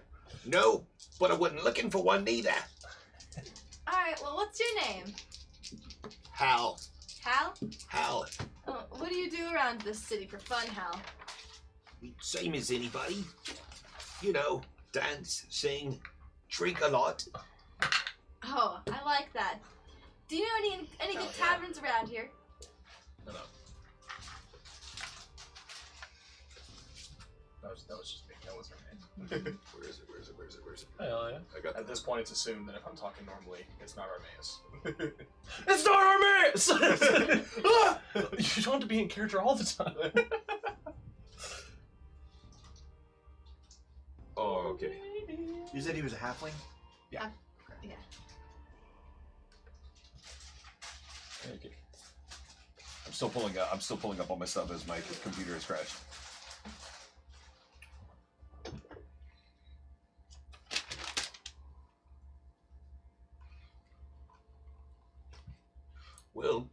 no, but I wasn't looking for one neither. Alright, well, what's your name? Hal. Hal? Hal. Oh, what do you do around this city for fun, Hal? Same as anybody. You know, dance, sing, drink a lot. Oh, I like that. Do you know any good taverns around here? No. That was just me. That wasn't her name. Where is it? Hell yeah. I got At this point, it's assumed that if I'm talking normally, it's not Armaeus. It's not Armaeus! Ah! You want to be in character all the time. Oh, okay. You said he was a halfling? Yeah. Okay. I'm still pulling up all my stuff as my computer has crashed. Well,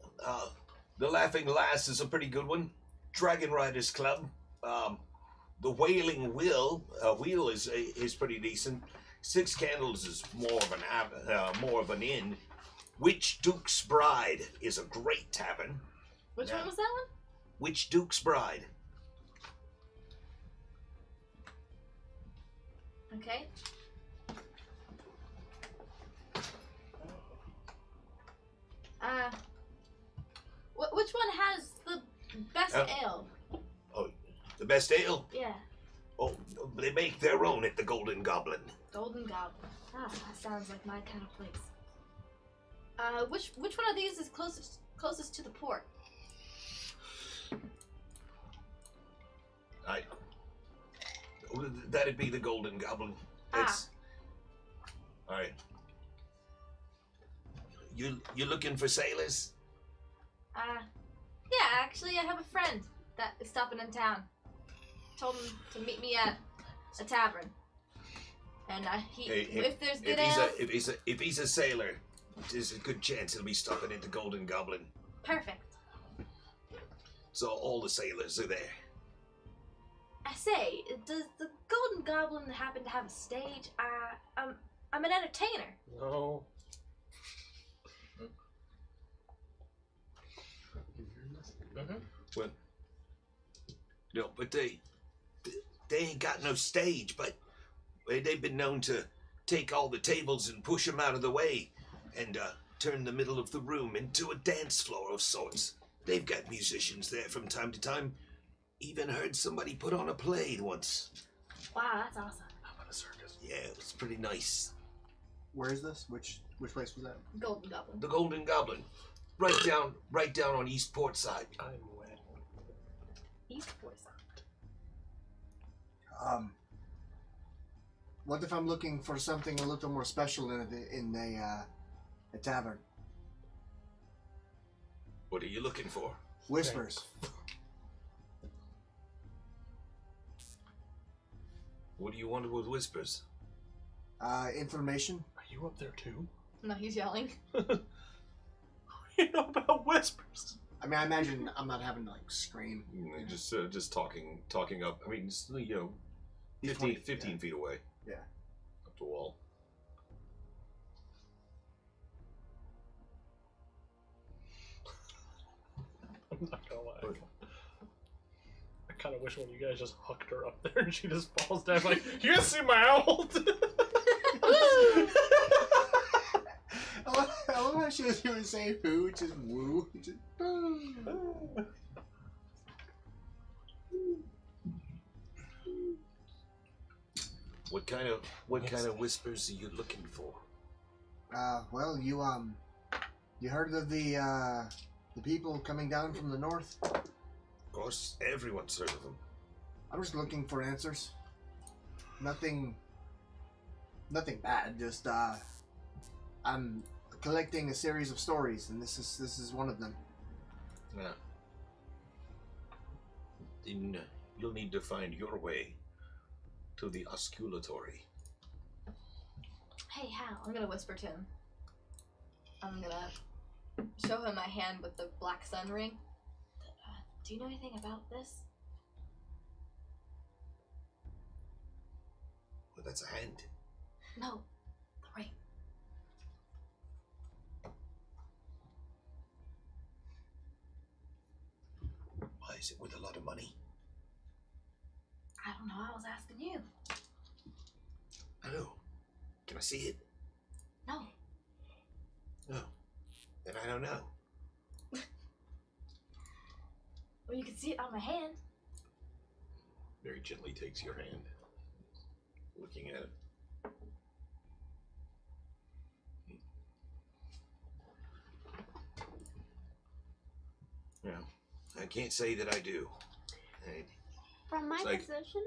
the Laughing Lass is a pretty good one. Dragon Riders Club. The Wailing Wheel is pretty decent. Six Candles is more of an inn. Witch Duke's Bride is a great tavern. Which one was that one? Witch Duke's Bride. Okay. Which one has the best ale? The best ale? Yeah. Oh, they make their own at the Golden Goblin. Golden Goblin. Ah, that sounds like my kind of place. Which one of these is closest to the port? That'd be the Golden Goblin. All right. You looking for sailors? Yeah, actually, I have a friend that is stopping in town. Told him to meet me at a tavern. And if there's good ale... If he's a sailor, there's a good chance he'll be stopping at the Golden Goblin. Perfect. So all the sailors are there. I say, does the Golden Goblin happen to have a stage? I'm an entertainer. No. Well, no, but they ain't got no stage, but they've been known to take all the tables and push them out of the way and turn the middle of the room into a dance floor of sorts. They've got musicians there from time to time. Even heard somebody put on a play once. Wow, that's awesome. How about a circus? Yeah, it was pretty nice. Where is this? Which place was that? Golden Goblin. The Golden Goblin. Right down on Eastport side. I'm wet. Eastport. What if I'm looking for something a little more special in a tavern? What are you looking for? Whispers. What do you want with whispers? Information. Are you up there too? No, he's yelling. You know about whispers. I mean, I imagine I'm not having to like scream. Just talking up. I mean, it's, 15 feet away. Yeah. Up the wall. I'm not gonna lie. kind of wish when you guys just hooked her up there and she just falls down like, you guys see my ult? I love how she was doing say who, just woo. Just, What kind of whispers are you looking for? well, you heard of the people coming down from the north? Of course, everyone's heard of them. I'm just looking for answers. Nothing bad. Just I'm collecting a series of stories, and this is one of them. Yeah. Then you'll need to find your way to the osculatory. Hey, Hal. I'm gonna whisper to him. I'm gonna show him my hand with the black sun ring. Do you know anything about this? Well, that's a hand. No, the ring. Why is it worth a lot of money? I don't know. I was asking you. Oh, can I see it? No. No. Then I don't know. Well, you can see it on my hand. Very gently takes your hand, looking at it. Yeah, I can't say that I do. From my It's like, position,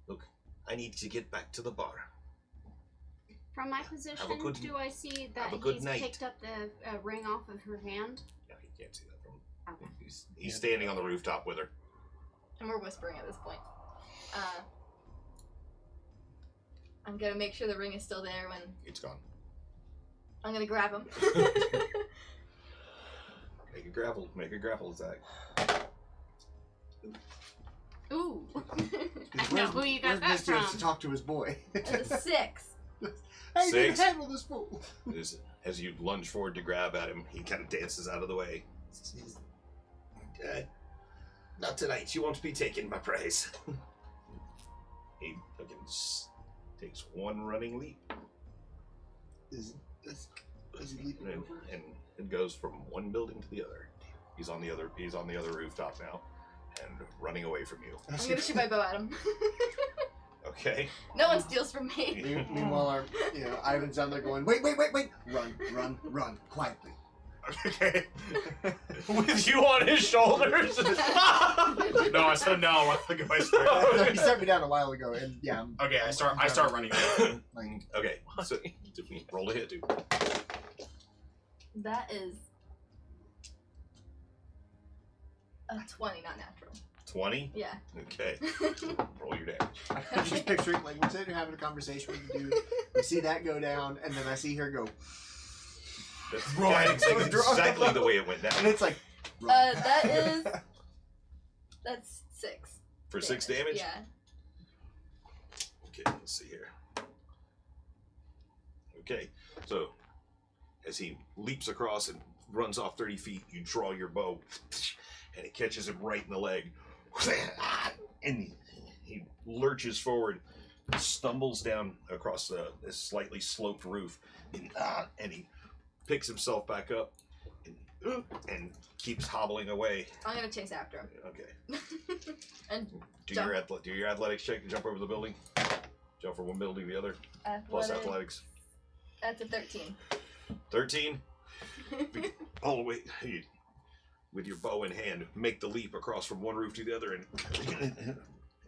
Look, I need to get back to the bar. from my position, good- do I see have that a good he's night. picked up the ring off of her hand? No, he can't see that from. Okay. He's standing on the rooftop with her. And we're whispering at this point. I'm gonna make sure the ring is still there when It's gone. I'm gonna grab him. Make a grapple attack. Ooh. Because know who you got that Mr. has to from. talk to his boy. That's a 6. Hey, you Six. can handle this fool. As you lunge forward to grab at him, he kind of dances out of the way. Not tonight. You won't be taking my prize. He fucking takes one running leap Is he leaping and, over? and goes from one building to the other. He's on the other rooftop now, and running away from you. I'm gonna shoot my bow at him. Okay. No one steals from me. Meanwhile, Ivan's down there going, wait, run, quietly. Okay. With you on his shoulders? No, I said no. I think if I start. He set me down a while ago, and yeah. Okay, I start running. Like, Okay. So roll a hit, dude. That is a 20, not natural. 20. Yeah. Okay. Roll your damage. I'm just picturing, like, we're sitting here having a conversation with the dude. We see that go down, and then I see her go, That's Right. exactly the way it went and down. it's like, That's 6. For 6 damage. Yeah. Okay, let's see here. Okay, so as he leaps across and runs off 30 feet, you draw your bow, and it catches him right in the leg. And he lurches forward, stumbles down across this slightly sloped roof, and he picks himself back up and keeps hobbling away. I'm gonna chase after him. Okay. And Do jump. your athletics check to jump over the building. Jump from one building to the other. Plus athletics. That's a 13. 13. All the way. With your bow in hand, make the leap across from one roof to the other,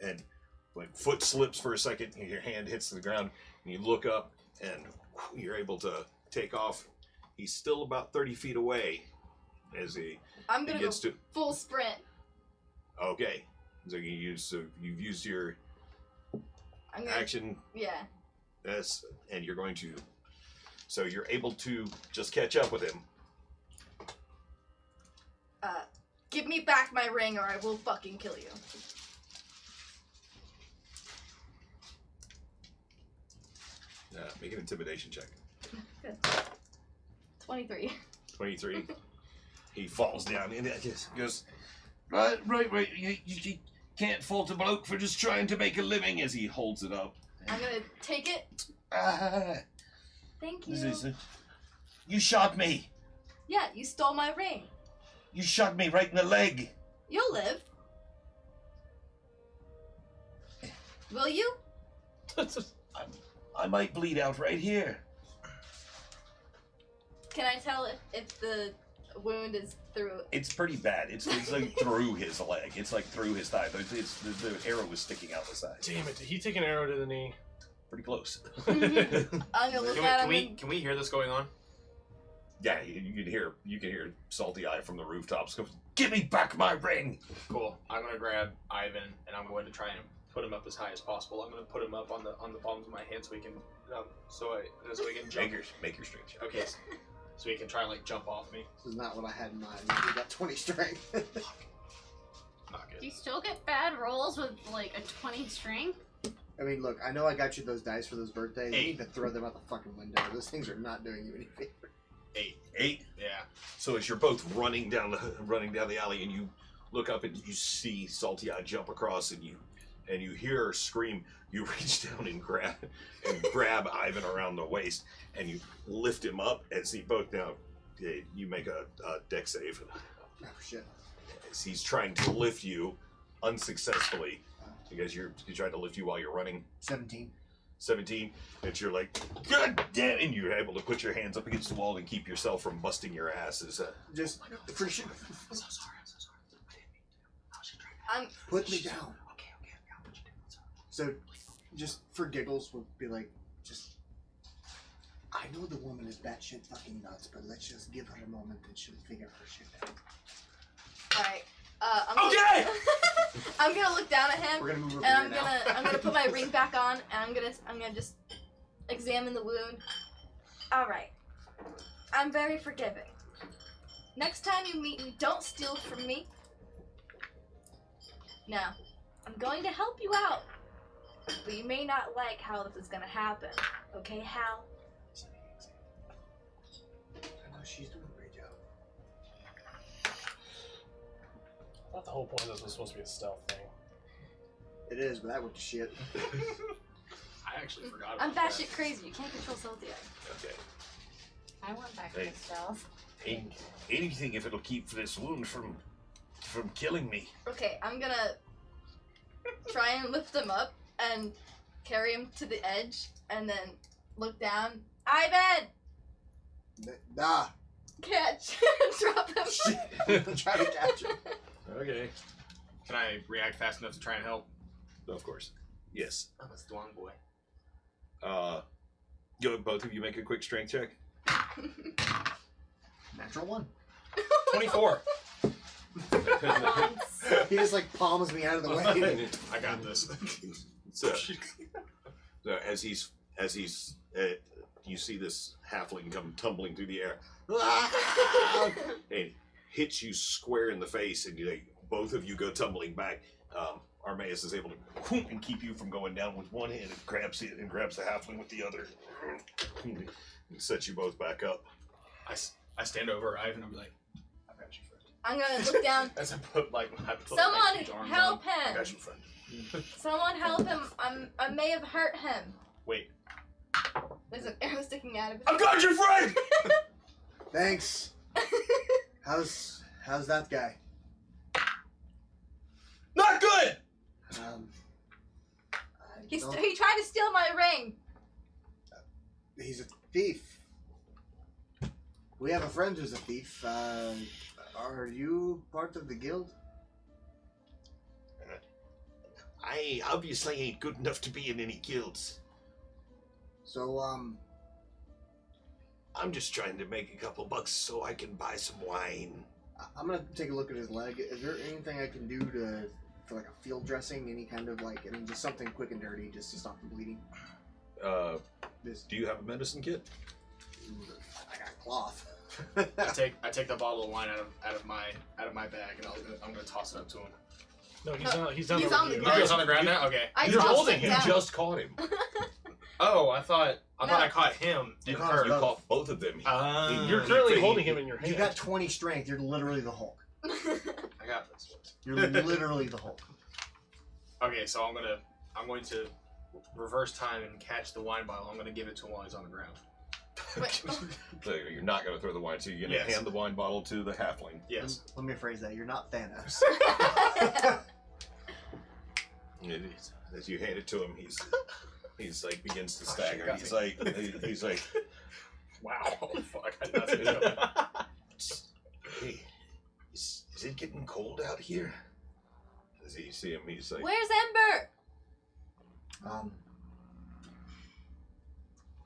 and when foot slips for a second, your hand hits the ground, and you look up, and you're able to take off. He's still about 30 feet away as I'm he gonna go gets to. full sprint. Okay, so you've used your I'm gonna, action. Yeah. And you're going to. So you're able to just catch up with him. Give me back my ring or I will fucking kill you. Make an intimidation check. Good. 23. 23. He falls down and it just goes. Right. Can't fault a bloke for just trying to make a living as he holds it up. I'm gonna take it. Ah, Thank you. this is you shot me. Yeah, you stole my ring. You shot me right in the leg. You'll live. Will you? I might bleed out right here. Can I tell if the wound is through? It's pretty bad. It's like through his leg. It's like through his thigh. The arrow was sticking out the side. Damn it! Did he take an arrow to the knee? Pretty close. I'm gonna look at him. Can we hear this going on? Yeah, you can hear Salty Eye from the rooftops go, Give me back my ring. Cool. I'm gonna grab Ivan and I'm going to try and put him up as high as possible. I'm gonna put him up on the palms of my hands so we can so we can jump. make your strength check. Okay, so he can try and like jump off me. This is not what I had in mind. You got 20 strength. Not Do good. you still get bad rolls with like a 20 strength? I mean, look, I know I got you those dice for those birthdays. You 8. need to throw them out the fucking window. Those things are not doing you any favor. 8. Yeah. So as you're both running down the alley, and you look up and you see Salty Eye jump across, and you hear her scream. You reach down and grab Ivan around the waist, and you lift him up as he both now. You make a deck save. Oh, shit. As he's trying to lift you unsuccessfully, because you tried to lift you while you're running. 17. 17, and you're like, God damn! And you're able to put your hands up against the wall and keep yourself from busting your asses. Just for sure. I'm so sorry. I didn't mean to. I'm. Put me down. Okay. I'll put you down. So, just for giggles, we'll be like, I know the woman is batshit fucking nuts, but let's just give her a moment and she'll figure her shit out. Alright. Okay! I'm gonna look down at him, We're gonna move over and here I'm gonna put my ring back on, and I'm gonna just examine the wound. Alright. I'm very forgiving. Next time you meet me, don't steal from me. Now, I'm going to help you out, but you may not like how this is gonna happen. Okay, Hal? I know she's doing a great job. I thought the whole point of this was supposed to be a stealth thing. It is, but that went to shit. I actually forgot about I'm that. batshit crazy. You can't control Salty Eye. Okay. I went back Hey. to stealth. Anything if it'll keep this wound from killing me. Okay, I'm gonna try and lift him up and carry him to the edge, and then look down. Ivan! Nah. Catch! Drop him. Try to catch him. Okay. Can I react fast enough to try and help? Of course. Yes. I'm a strong boy. Both of you make a quick strength check. Natural 1. 24. He just like palms me out of the way. I got this. So as he's you see this halfling come tumbling through the air, and hits you square in the face, and both of you go tumbling back. Armaeus is able to and keep you from going down with one hand, and grabs it and grabs the halfling with the other, and sets you both back up. I stand over Ivan and I'm like, I got you, friend. I'm gonna look down. As I put my Someone huge arms help on, I him! got you, friend. Someone help him! I may have hurt him. Wait. There's an arrow sticking out of his I got you, friend. Thanks. How's that guy? Not good. He tried to steal my ring. He's a thief. We have a friend who's a thief. Are you part of the guild? I obviously ain't good enough to be in any guilds. So, I'm just trying to make a couple bucks so I can buy some wine. I'm gonna take a look at his leg. Is there anything I can do for like a field dressing? Any kind of like, just something quick and dirty just to stop the bleeding? Do you have a medicine kit? I got cloth. I take the bottle of wine out of my bag and I'm gonna toss it up to him. No, he's No, on. He's he's on the ground. You guys on the ground now? Okay. I You're tossed holding it him. down. You just caught him. Oh, I thought No. I caught him You and caught her. us You both. caught both of them. You're currently holding him in your hand. You got 20 strength. You're literally the Hulk. I got this. You're literally the Hulk. Okay, so I'm going to reverse time and catch the wine bottle. I'm going to give it to him while he's on the ground. Wait, So you're not going to throw the wine. So you're going to Yes. hand the wine bottle to the halfling. Yes. Let me rephrase that. You're not Thanos. It is. As you hand it to him, he's like begins to stagger. got He's me. like, Wow. Fuck. I did not see that coming. hey, is it getting cold out here? As you see him, he's like, Where's Ember?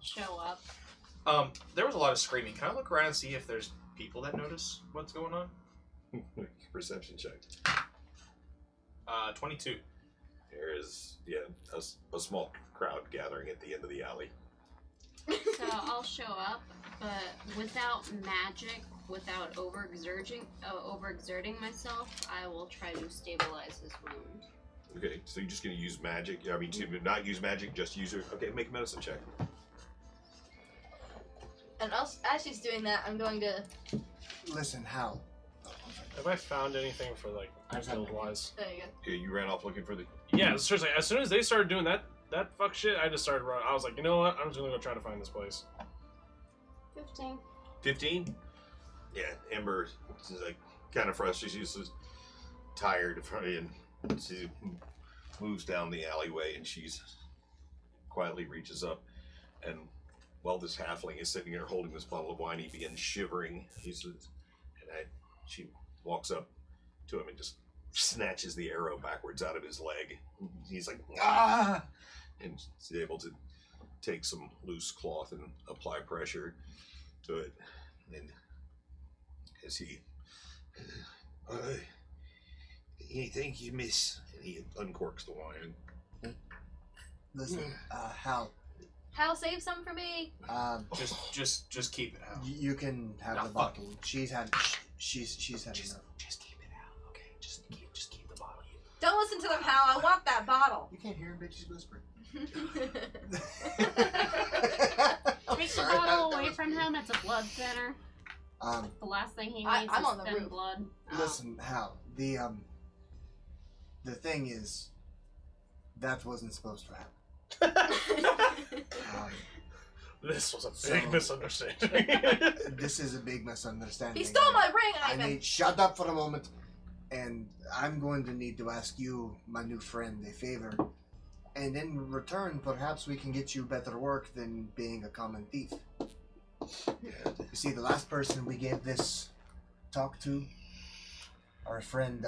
Show up. There was a lot of screaming. Can I look around and see if there's people that notice what's going on? perception check. 22. There is, a small crowd gathering at the end of the alley. So I'll show up, but without magic, without overexerting myself, I will try to stabilize his wound. Okay, so you're just going to use magic. I mean, to not use magic, just use it. Okay, make a medicine check. And as she's doing that, I'm going to. Listen, Hal. Have I found anything for like I just have build wise? There you go. Yeah, you ran off looking for the. Yeah, seriously. As soon as they started doing that fuck shit, I just started running. I was like, you know what? I'm just gonna go try to find this place. 15. 15? Yeah, Ember is like kind of frustrated. She's just tired and she moves down the alleyway and she's quietly reaches up and while this halfling is sitting there holding this bottle of wine, he begins shivering. She walks up to him and just snatches the arrow backwards out of his leg. He's like, ah! And she's able to take some loose cloth and apply pressure to it. And as he, thank you, miss. And he uncorks the wine. Listen, Hal. Hal, save some for me. Just keep it out. You can have No, the fuck. bottle. She's had enough. Just keep it out, okay? Just keep the bottle. Don't listen to them, Hal. I want that bottle. You can't hear him, bitch. She's whispering. Take the bottle away from him. It's a blood thinner. The last thing he needs I'm is on the thin roof. blood. Listen, Hal. The thing is, that wasn't supposed to happen. This was a So- big misunderstanding. This is a big misunderstanding. He stole my ring, I Ivan. need shut up for a moment, and I'm going to need to ask you, my new friend, a favor. And in return, perhaps we can get you better work than being a common thief. You see, the last person we gave this talk to, our friend,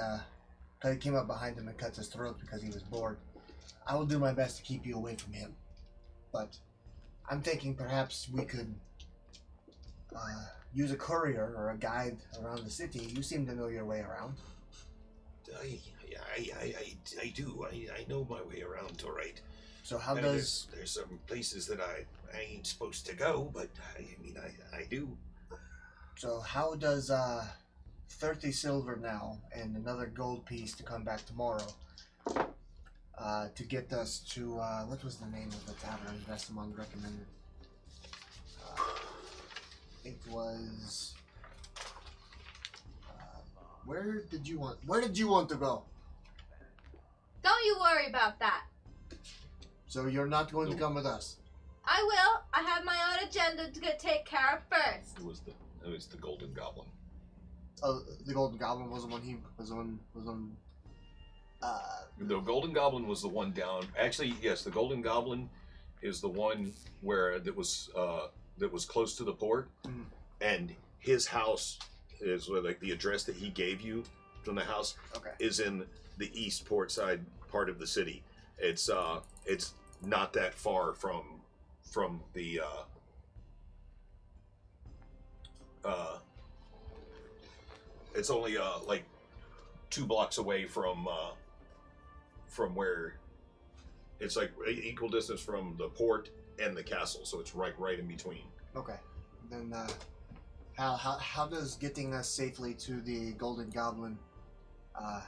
came up behind him and cut his throat because he was bored. I will do my best to keep you away from him, but I'm thinking perhaps we could use a courier or a guide around the city. You seem to know your way around. I do. I know my way around, all right. So how And does... there's some places that I ain't supposed to go, but I do. So how does 30 silver now and another gold piece to come back tomorrow to get us to what was the name of the tavern Vestamon recommended? It was where did you want to go? Don't you worry about that. So you're not going to come with us? I will. I have my own agenda to take care of first. It was the Golden Goblin. Oh, the Golden Goblin was the one he was on. The Golden Goblin was the one down. Actually, yes, the Golden Goblin is the one where that was close to the port, Mhm. and his house is where, like, the address that he gave you from the house Okay. is in the east port side part of the city. It's not that far from the it's only like 2 blocks away from where it's like equal distance from the port and the castle, so it's right in between. Okay. Then how does getting us safely to the Golden Goblin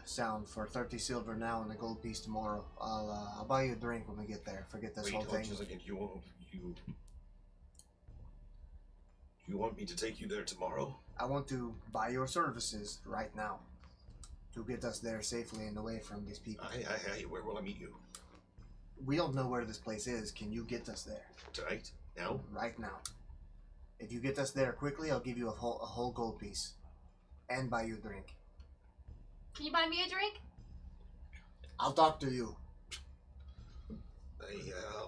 sound for 30 silver now and a gold piece tomorrow? I'll buy you a drink when we get there. Forget this Wait, whole hold thing. just a second. You want me to take you there tomorrow? I want to buy your services right now. to get us there safely and away from these people. Where will I meet you? We don't know where this place is. Can you get us there? Tonight? Now? Right now. If you get us there quickly, I'll give you a whole gold piece. And buy you a drink. Can you buy me a drink? I'll talk to you.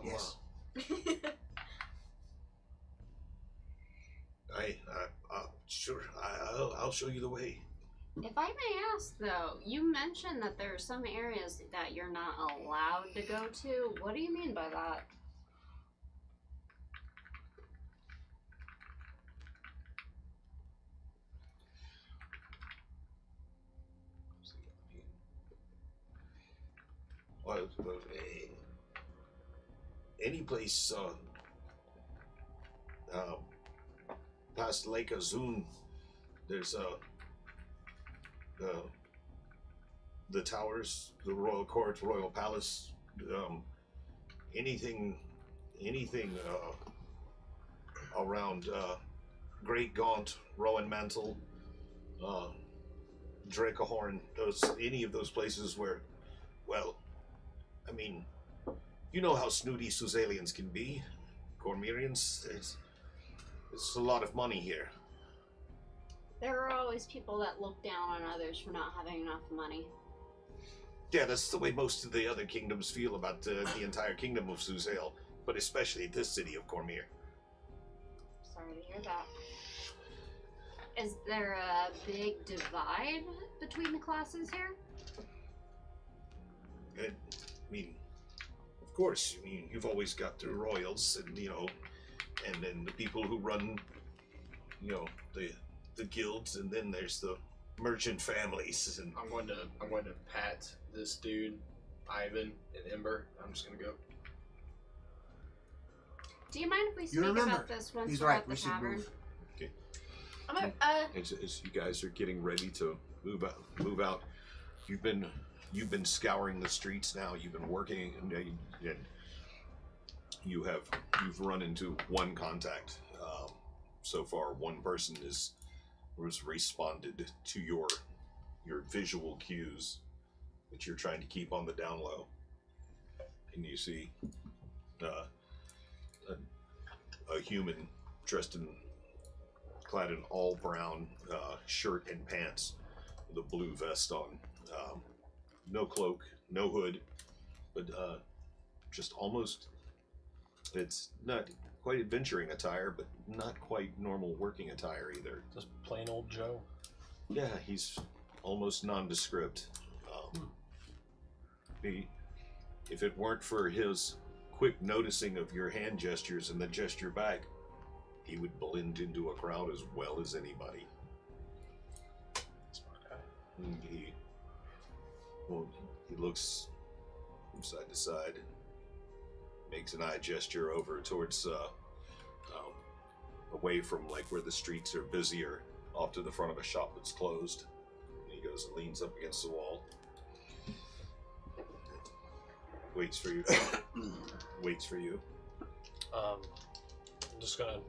Yes. Sure. I'll show you the way. If I may ask, though, you mentioned that there are some areas that you're not allowed to go to. What do you mean by that? Well, any place past Lake Azun, there's the towers, the royal court, royal palace, anything around Great Gaunt, Rowan Mantle, Drakahorn, any of those places where, well, I mean, you know how snooty Suzalians can be. Cormyrians, it's a lot of money here. There are always people that look down on others for not having enough money. Yeah, that's the way most of the other kingdoms feel about the entire kingdom of Suzail, but especially this city of Cormyr. Sorry to hear that. Is there a big divide between the classes here? I mean, of course, I mean, you've always got the royals and, and then the people who run, the guilds, and then there's the merchant families. And I'm going to pat this dude, Ivan and Ember. I'm just gonna go. Do you mind if we speak remember, about this once he's we're right, at the we should tavern? move. as you guys are getting ready to move out, you've been scouring the streets now. You've been working, and you've run into one contact. So far, one person was responded to your visual cues that you're trying to keep on the down low, and you see a human clad in all brown shirt and pants with a blue vest on, no cloak, no hood, but just almost, it's not quite adventuring attire, but not quite normal working attire either. Just plain old Joe. Yeah, he's almost nondescript. If it weren't for his quick noticing of your hand gestures and the gesture back, he would blend into a crowd as well as anybody. Smart guy. He looks from side to side, makes an eye gesture over towards away from like where the streets are busier, off to the front of a shop that's closed. And he goes and leans up against the wall, waits for you. Waits for you. I'm just gonna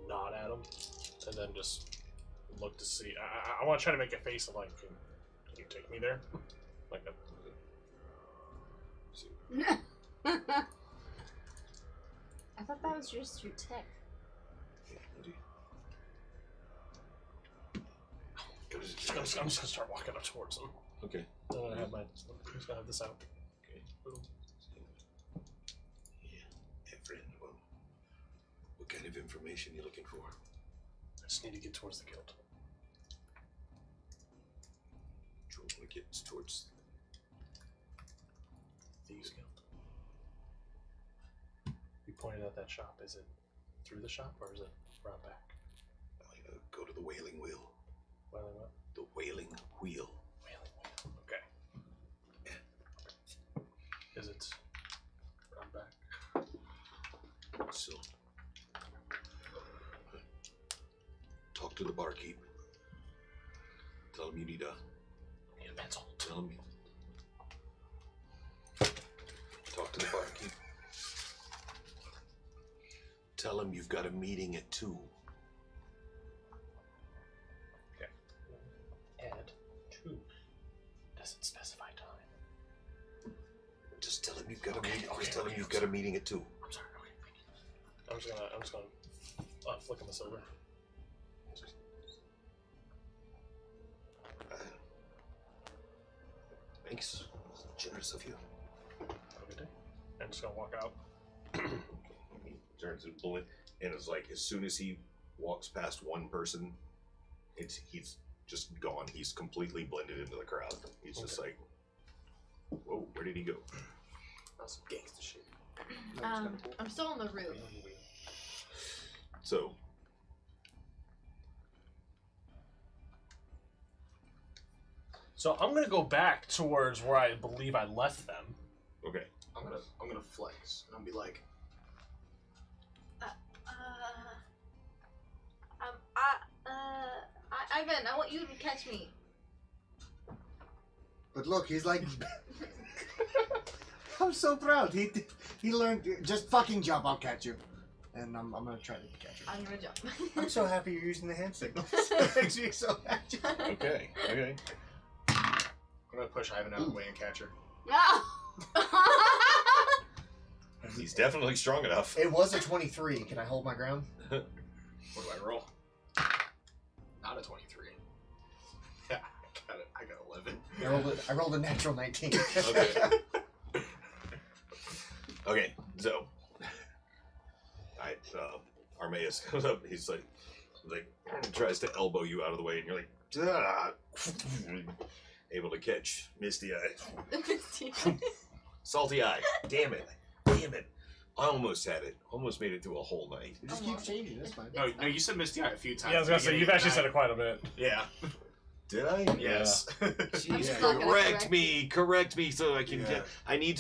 nod at him, and then just look to see. I want to try to make a face of like, can you take me there? Like that. I thought that was just your tick. I'm just gonna start walking up towards him. Okay. I'm gonna have I'm just gonna have this out. Okay. Yeah, friend. Well, what kind of information are you looking for? I just need to get towards the guild. Do you want to get towards Thieves Guild. You pointed out that shop. Is it through the shop or is it around back? Go to the Wailing Wheel. Wailing what? The Wailing Wheel. Wailing Wheel. Okay. Is it around back? So, talk to the barkeep. Tell him you need a pencil. Tell him. Talk to the barkeep. Tell him you've got a meeting at 2. Okay. Add 2. him you've got a meeting. Just tell him you've got a meeting at 2. I'm sorry. Okay. I'm just gonna flick him this over. Thanks. Generous of you. Have a good day. I'm just gonna walk out. He turns his bullet, and it's like as soon as he walks past one person, he's just gone. He's completely blended into the crowd. He's just like, whoa, where did he go? That's some gangsta shit. I'm still on the roof. So, So I'm gonna go back towards where I believe I left them. okay. I'm gonna flex and I'll be like, Ivan, I want you to catch me. But look, he's like, I'm so proud. He learned, just fucking jump, I'll catch you. And I'm gonna try to catch you. I'm gonna jump. I'm so happy you're using the hand signals. It makes me so happy. Okay. I'm gonna push Ivan out of the way and catch her. He's definitely strong enough. It was a 23. Can I hold my ground? What do I roll? Not a 23. Yeah, I got 11. I rolled a natural 19. Okay. Okay, so Armaeus comes up. He's like tries to elbow you out of the way, and you're like, "Duh." Able to catch Misty Eye, Salty Eye. Damn it! I almost had it. Almost made it through a whole night. It just keeps changing. That's fine. No, you said Misty Eye a few times. Yeah, I was gonna say you've actually said it quite a bit. Yeah. Did I? Yes. Jeez, just not gonna correct me, so I can Yeah. get. I need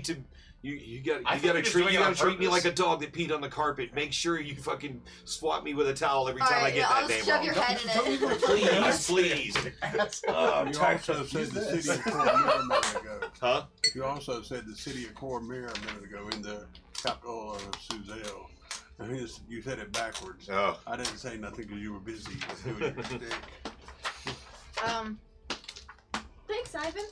to. You I think gotta you're just doing it on treat me purpose. like a dog that peed on the carpet. Make sure you fucking swat me with a towel every time I get I'll that just name shove your wrong. head in it. Please. I'm You tired. also said the city of Cormir a minute ago. Huh? You also said the city of Cormir a minute ago in the capital of Suzel. And you said it backwards. Oh. I didn't say nothing because you were busy doing your stick. Thanks, Ivan.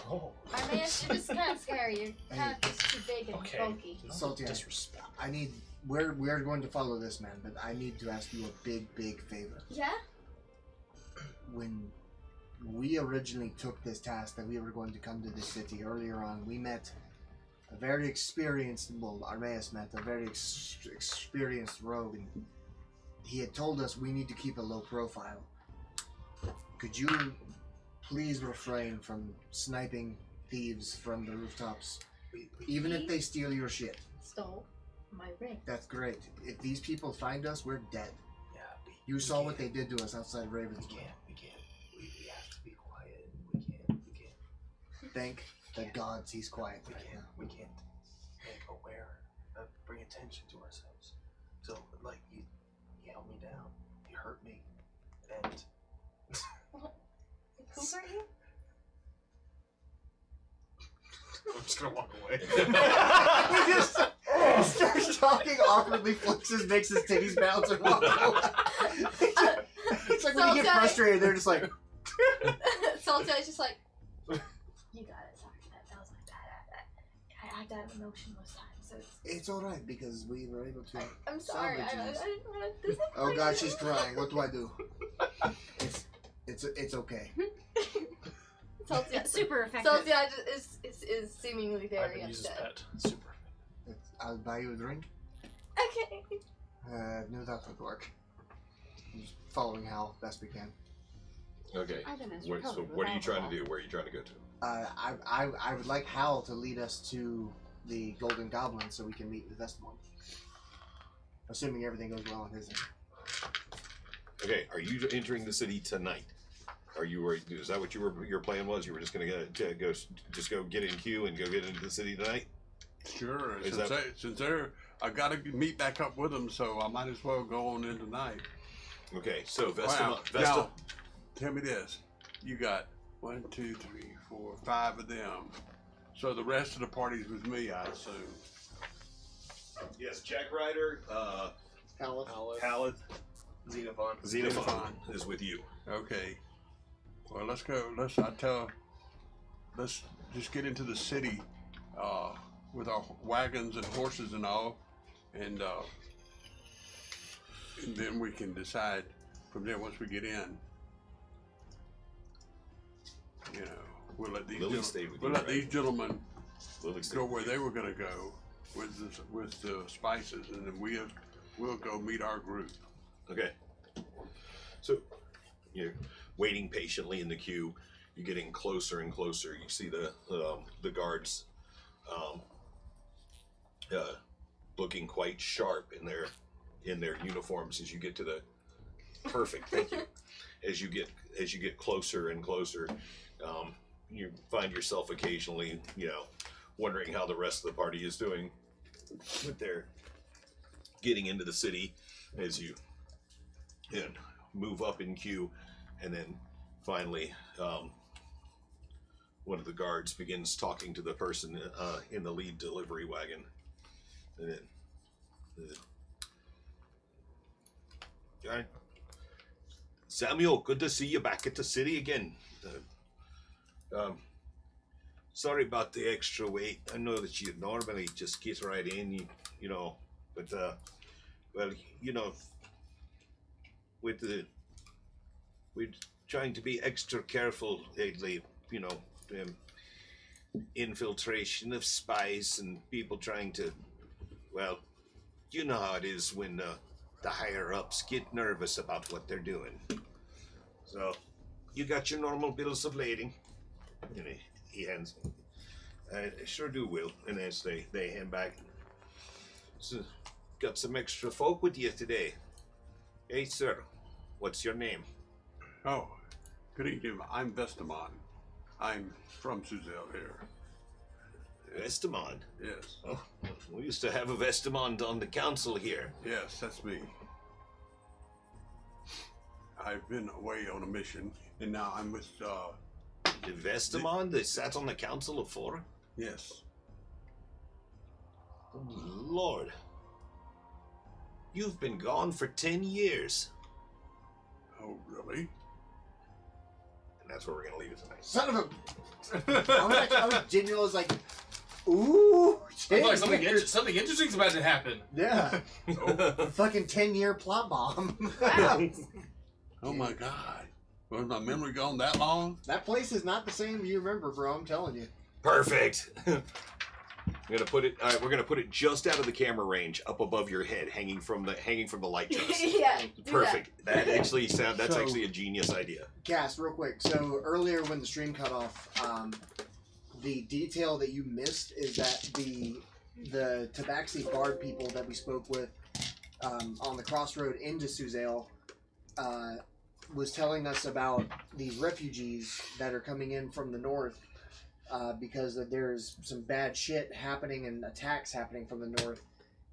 Oh. Armaeus, you're just kind of scary. You're kind of just too big and Okay. bulky. Salty Eye, Disrespect. we're going to follow this man, but I need to ask you a big favor. Yeah? When we originally took this task that we were going to come to this city earlier on, we met a very experienced, Armaeus met a very experienced rogue, and he had told us we need to keep a low profile. Could you please refrain from sniping thieves from the rooftops, even if they steal your shit? Stole my ring. That's great. If these people find us, we're dead. Yeah, You saw what they did to us outside Ravenswood. We have to be quiet. We can't. Thank the gods he's quiet right now. We can't make aware, bring attention to ourselves. So, like, you held me down. You hurt me. And Who hurt you? I'm just gonna walk away. He just starts talking awkwardly, flexes, makes his titties bounce, and walks away. It's like when you get frustrated, they're just like, Salty Eye's just like, you got it. Sorry, that was like that. I acted out of emotion most times, so it's alright because we were able to. I'm sorry. I salvage this. didn't want to disappoint Oh god, you. she's crying. What do I do? It's okay. Salty Eye, Super effective. Salty Eye is seemingly very Ivan uses upset. pet. Super. I'll buy you a drink. Okay. Knew that would work. Just following Hal best we can. Okay. Ivan is So recovered what are you with trying to alcohol. do? Where are you trying to go to? I would like Hal to lead us to the Golden Goblin so we can meet with Vestmore. Assuming everything goes well on his end. Okay. Are you entering the city tonight? Is that what your plan was? You were just gonna go get in queue and go get into the city tonight? Sure. Is Since I gotta meet back up with them, so I might as well go on in tonight. Okay. So Wow. Vesta. Now, tell me this: you got 1, 2, 3, 4, 5 of them. So the rest of the party's with me, I assume. Yes. Jack Ryder. Hal. Xenophon is with you. Okay. Well, let's go. Let's just get into the city. with our wagons and horses and all, and then we can decide from there once we get in. You know, we'll let these Lily stayed with we'll you, let right? these gentlemen Lily stayed go with where you. they were gonna go with the spices, and then we'll go meet our group. Okay. So you're waiting patiently in the queue. You're getting closer and closer. You see the guards looking quite sharp in their uniforms as you get to the perfect. Thank you. As you get closer and closer, you find yourself occasionally, wondering how the rest of the party is doing. But they're getting into the city as you move up in queue, and then finally one of the guards begins talking to the person in the lead delivery wagon, and then Samuel, good to see you back at the city again. Sorry about the extra weight. I know that you normally just get right in, but well, we're trying to be extra careful lately, infiltration of spies and people trying to, well, you know how it is when the higher ups get nervous about what they're doing. So, you got your normal bills of lading? And he hands. I sure do, Will. And as they hand back, so, got some extra folk with you today. Hey, sir, what's your name? Oh, good evening. I'm Vestamon. I'm from Suzelle here. Vestamon? Yes. Oh, we used to have a Vestamon on the council here. Yes, that's me. I've been away on a mission, and now I'm with, The Vestamon that sat on the council of four? yes. Lord. You've been gone for 10 years. Oh, really? And that's where we're going to leave it tonight. Son of a. I was genuinely was like, ooh. I feel like 10 years. something interesting's about to happen. Yeah. A fucking 10-year plot bomb. Wow. Oh my God. Was my memory gone that long? That place is not the same you remember, bro. I'm telling you. Perfect. I'm gonna put it. All right, we're gonna put it just out of the camera range, up above your head, hanging from the light truss. Yeah. do Perfect. That actually that's So- actually a genius idea. Cass, real quick. So earlier when the stream cut off, the detail that you missed is that the Tabaxi Bard people that we spoke with on the crossroad into Suzelle was telling us about these refugees that are coming in from the north because there's some bad shit happening and attacks happening from the north,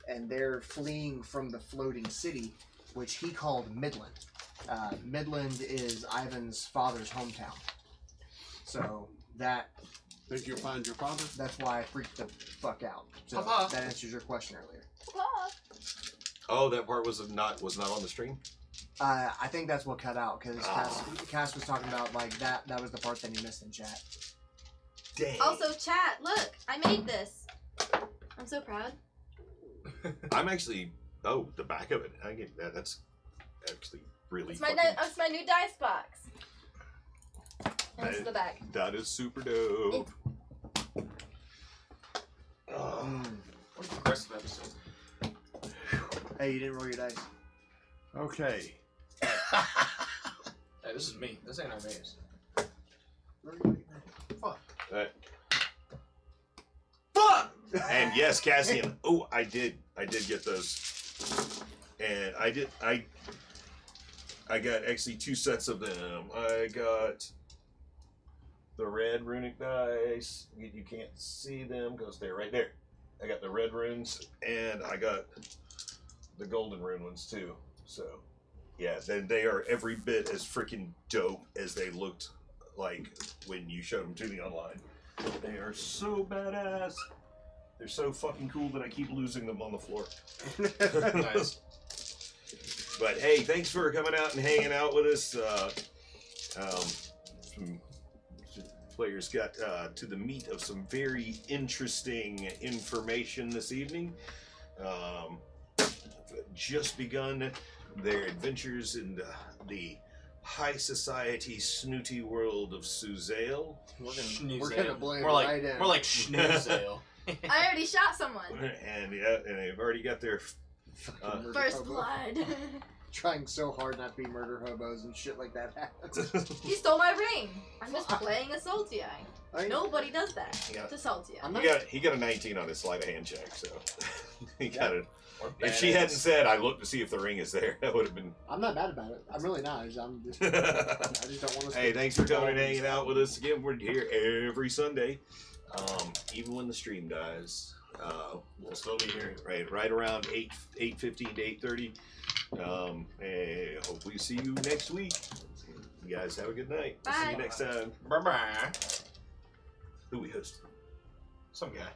and they're fleeing from the floating city, which he called Midland. Midland is Ivan's father's hometown. So Think you'll find your father? that's why I freaked the fuck out. So Papa. that answers your question earlier. Oh, that part was not on the stream. I think that's what cut out because Cass was talking about like that was the part that he missed in chat. Dang. Also, chat, look, I made this. I'm so proud. I'm actually. Oh, the back of it. I get that. That's actually really. It's my fucking- new dice box. And this is That- the back. That is super dope. What's the rest of the episode? Hey, you didn't roll your dice. Okay. Hey, this is me. This ain't our names. Fuck. Fuck. And yes, Cassian. Oh, I did get those, and I got actually 2 sets of them. I got the red runic dice. You can't see them because they're right there. I got the red runes, and I got the golden rune ones too. So, yeah, they are every bit as freaking dope as they looked like when you showed them to me online. They are so badass. They're so fucking cool that I keep losing them on the floor. Nice. But hey, thanks for coming out and hanging out with us. players got to the meat of some very interesting information this evening. Just begun their adventures in the high society, snooty world of Suzale. We're gonna blame more like right in. more like schnoozale. I already shot someone. And they've already got their Fucking murder First hobo. blood. Trying so hard not to be murder hobos and shit like that happens. You stole my ring. I'm just playing a Salty Eye. I- Nobody does that Yeah. to Salty Eye. I'm he got a 19 on his sleight of hand check, so he got it. Or If she hadn't said, "I looked to see if the ring is there," that would have been. I'm not mad about it. I'm really not. I just don't want to. Hey, thanks for coming and hanging out with us again. We're here every Sunday, even when the stream dies. We'll still be here, right around 8:15 to 8:30. And hopefully see you next week. You guys have a good night. See Bye. you next time. Bye bye. Who we host? Some guy.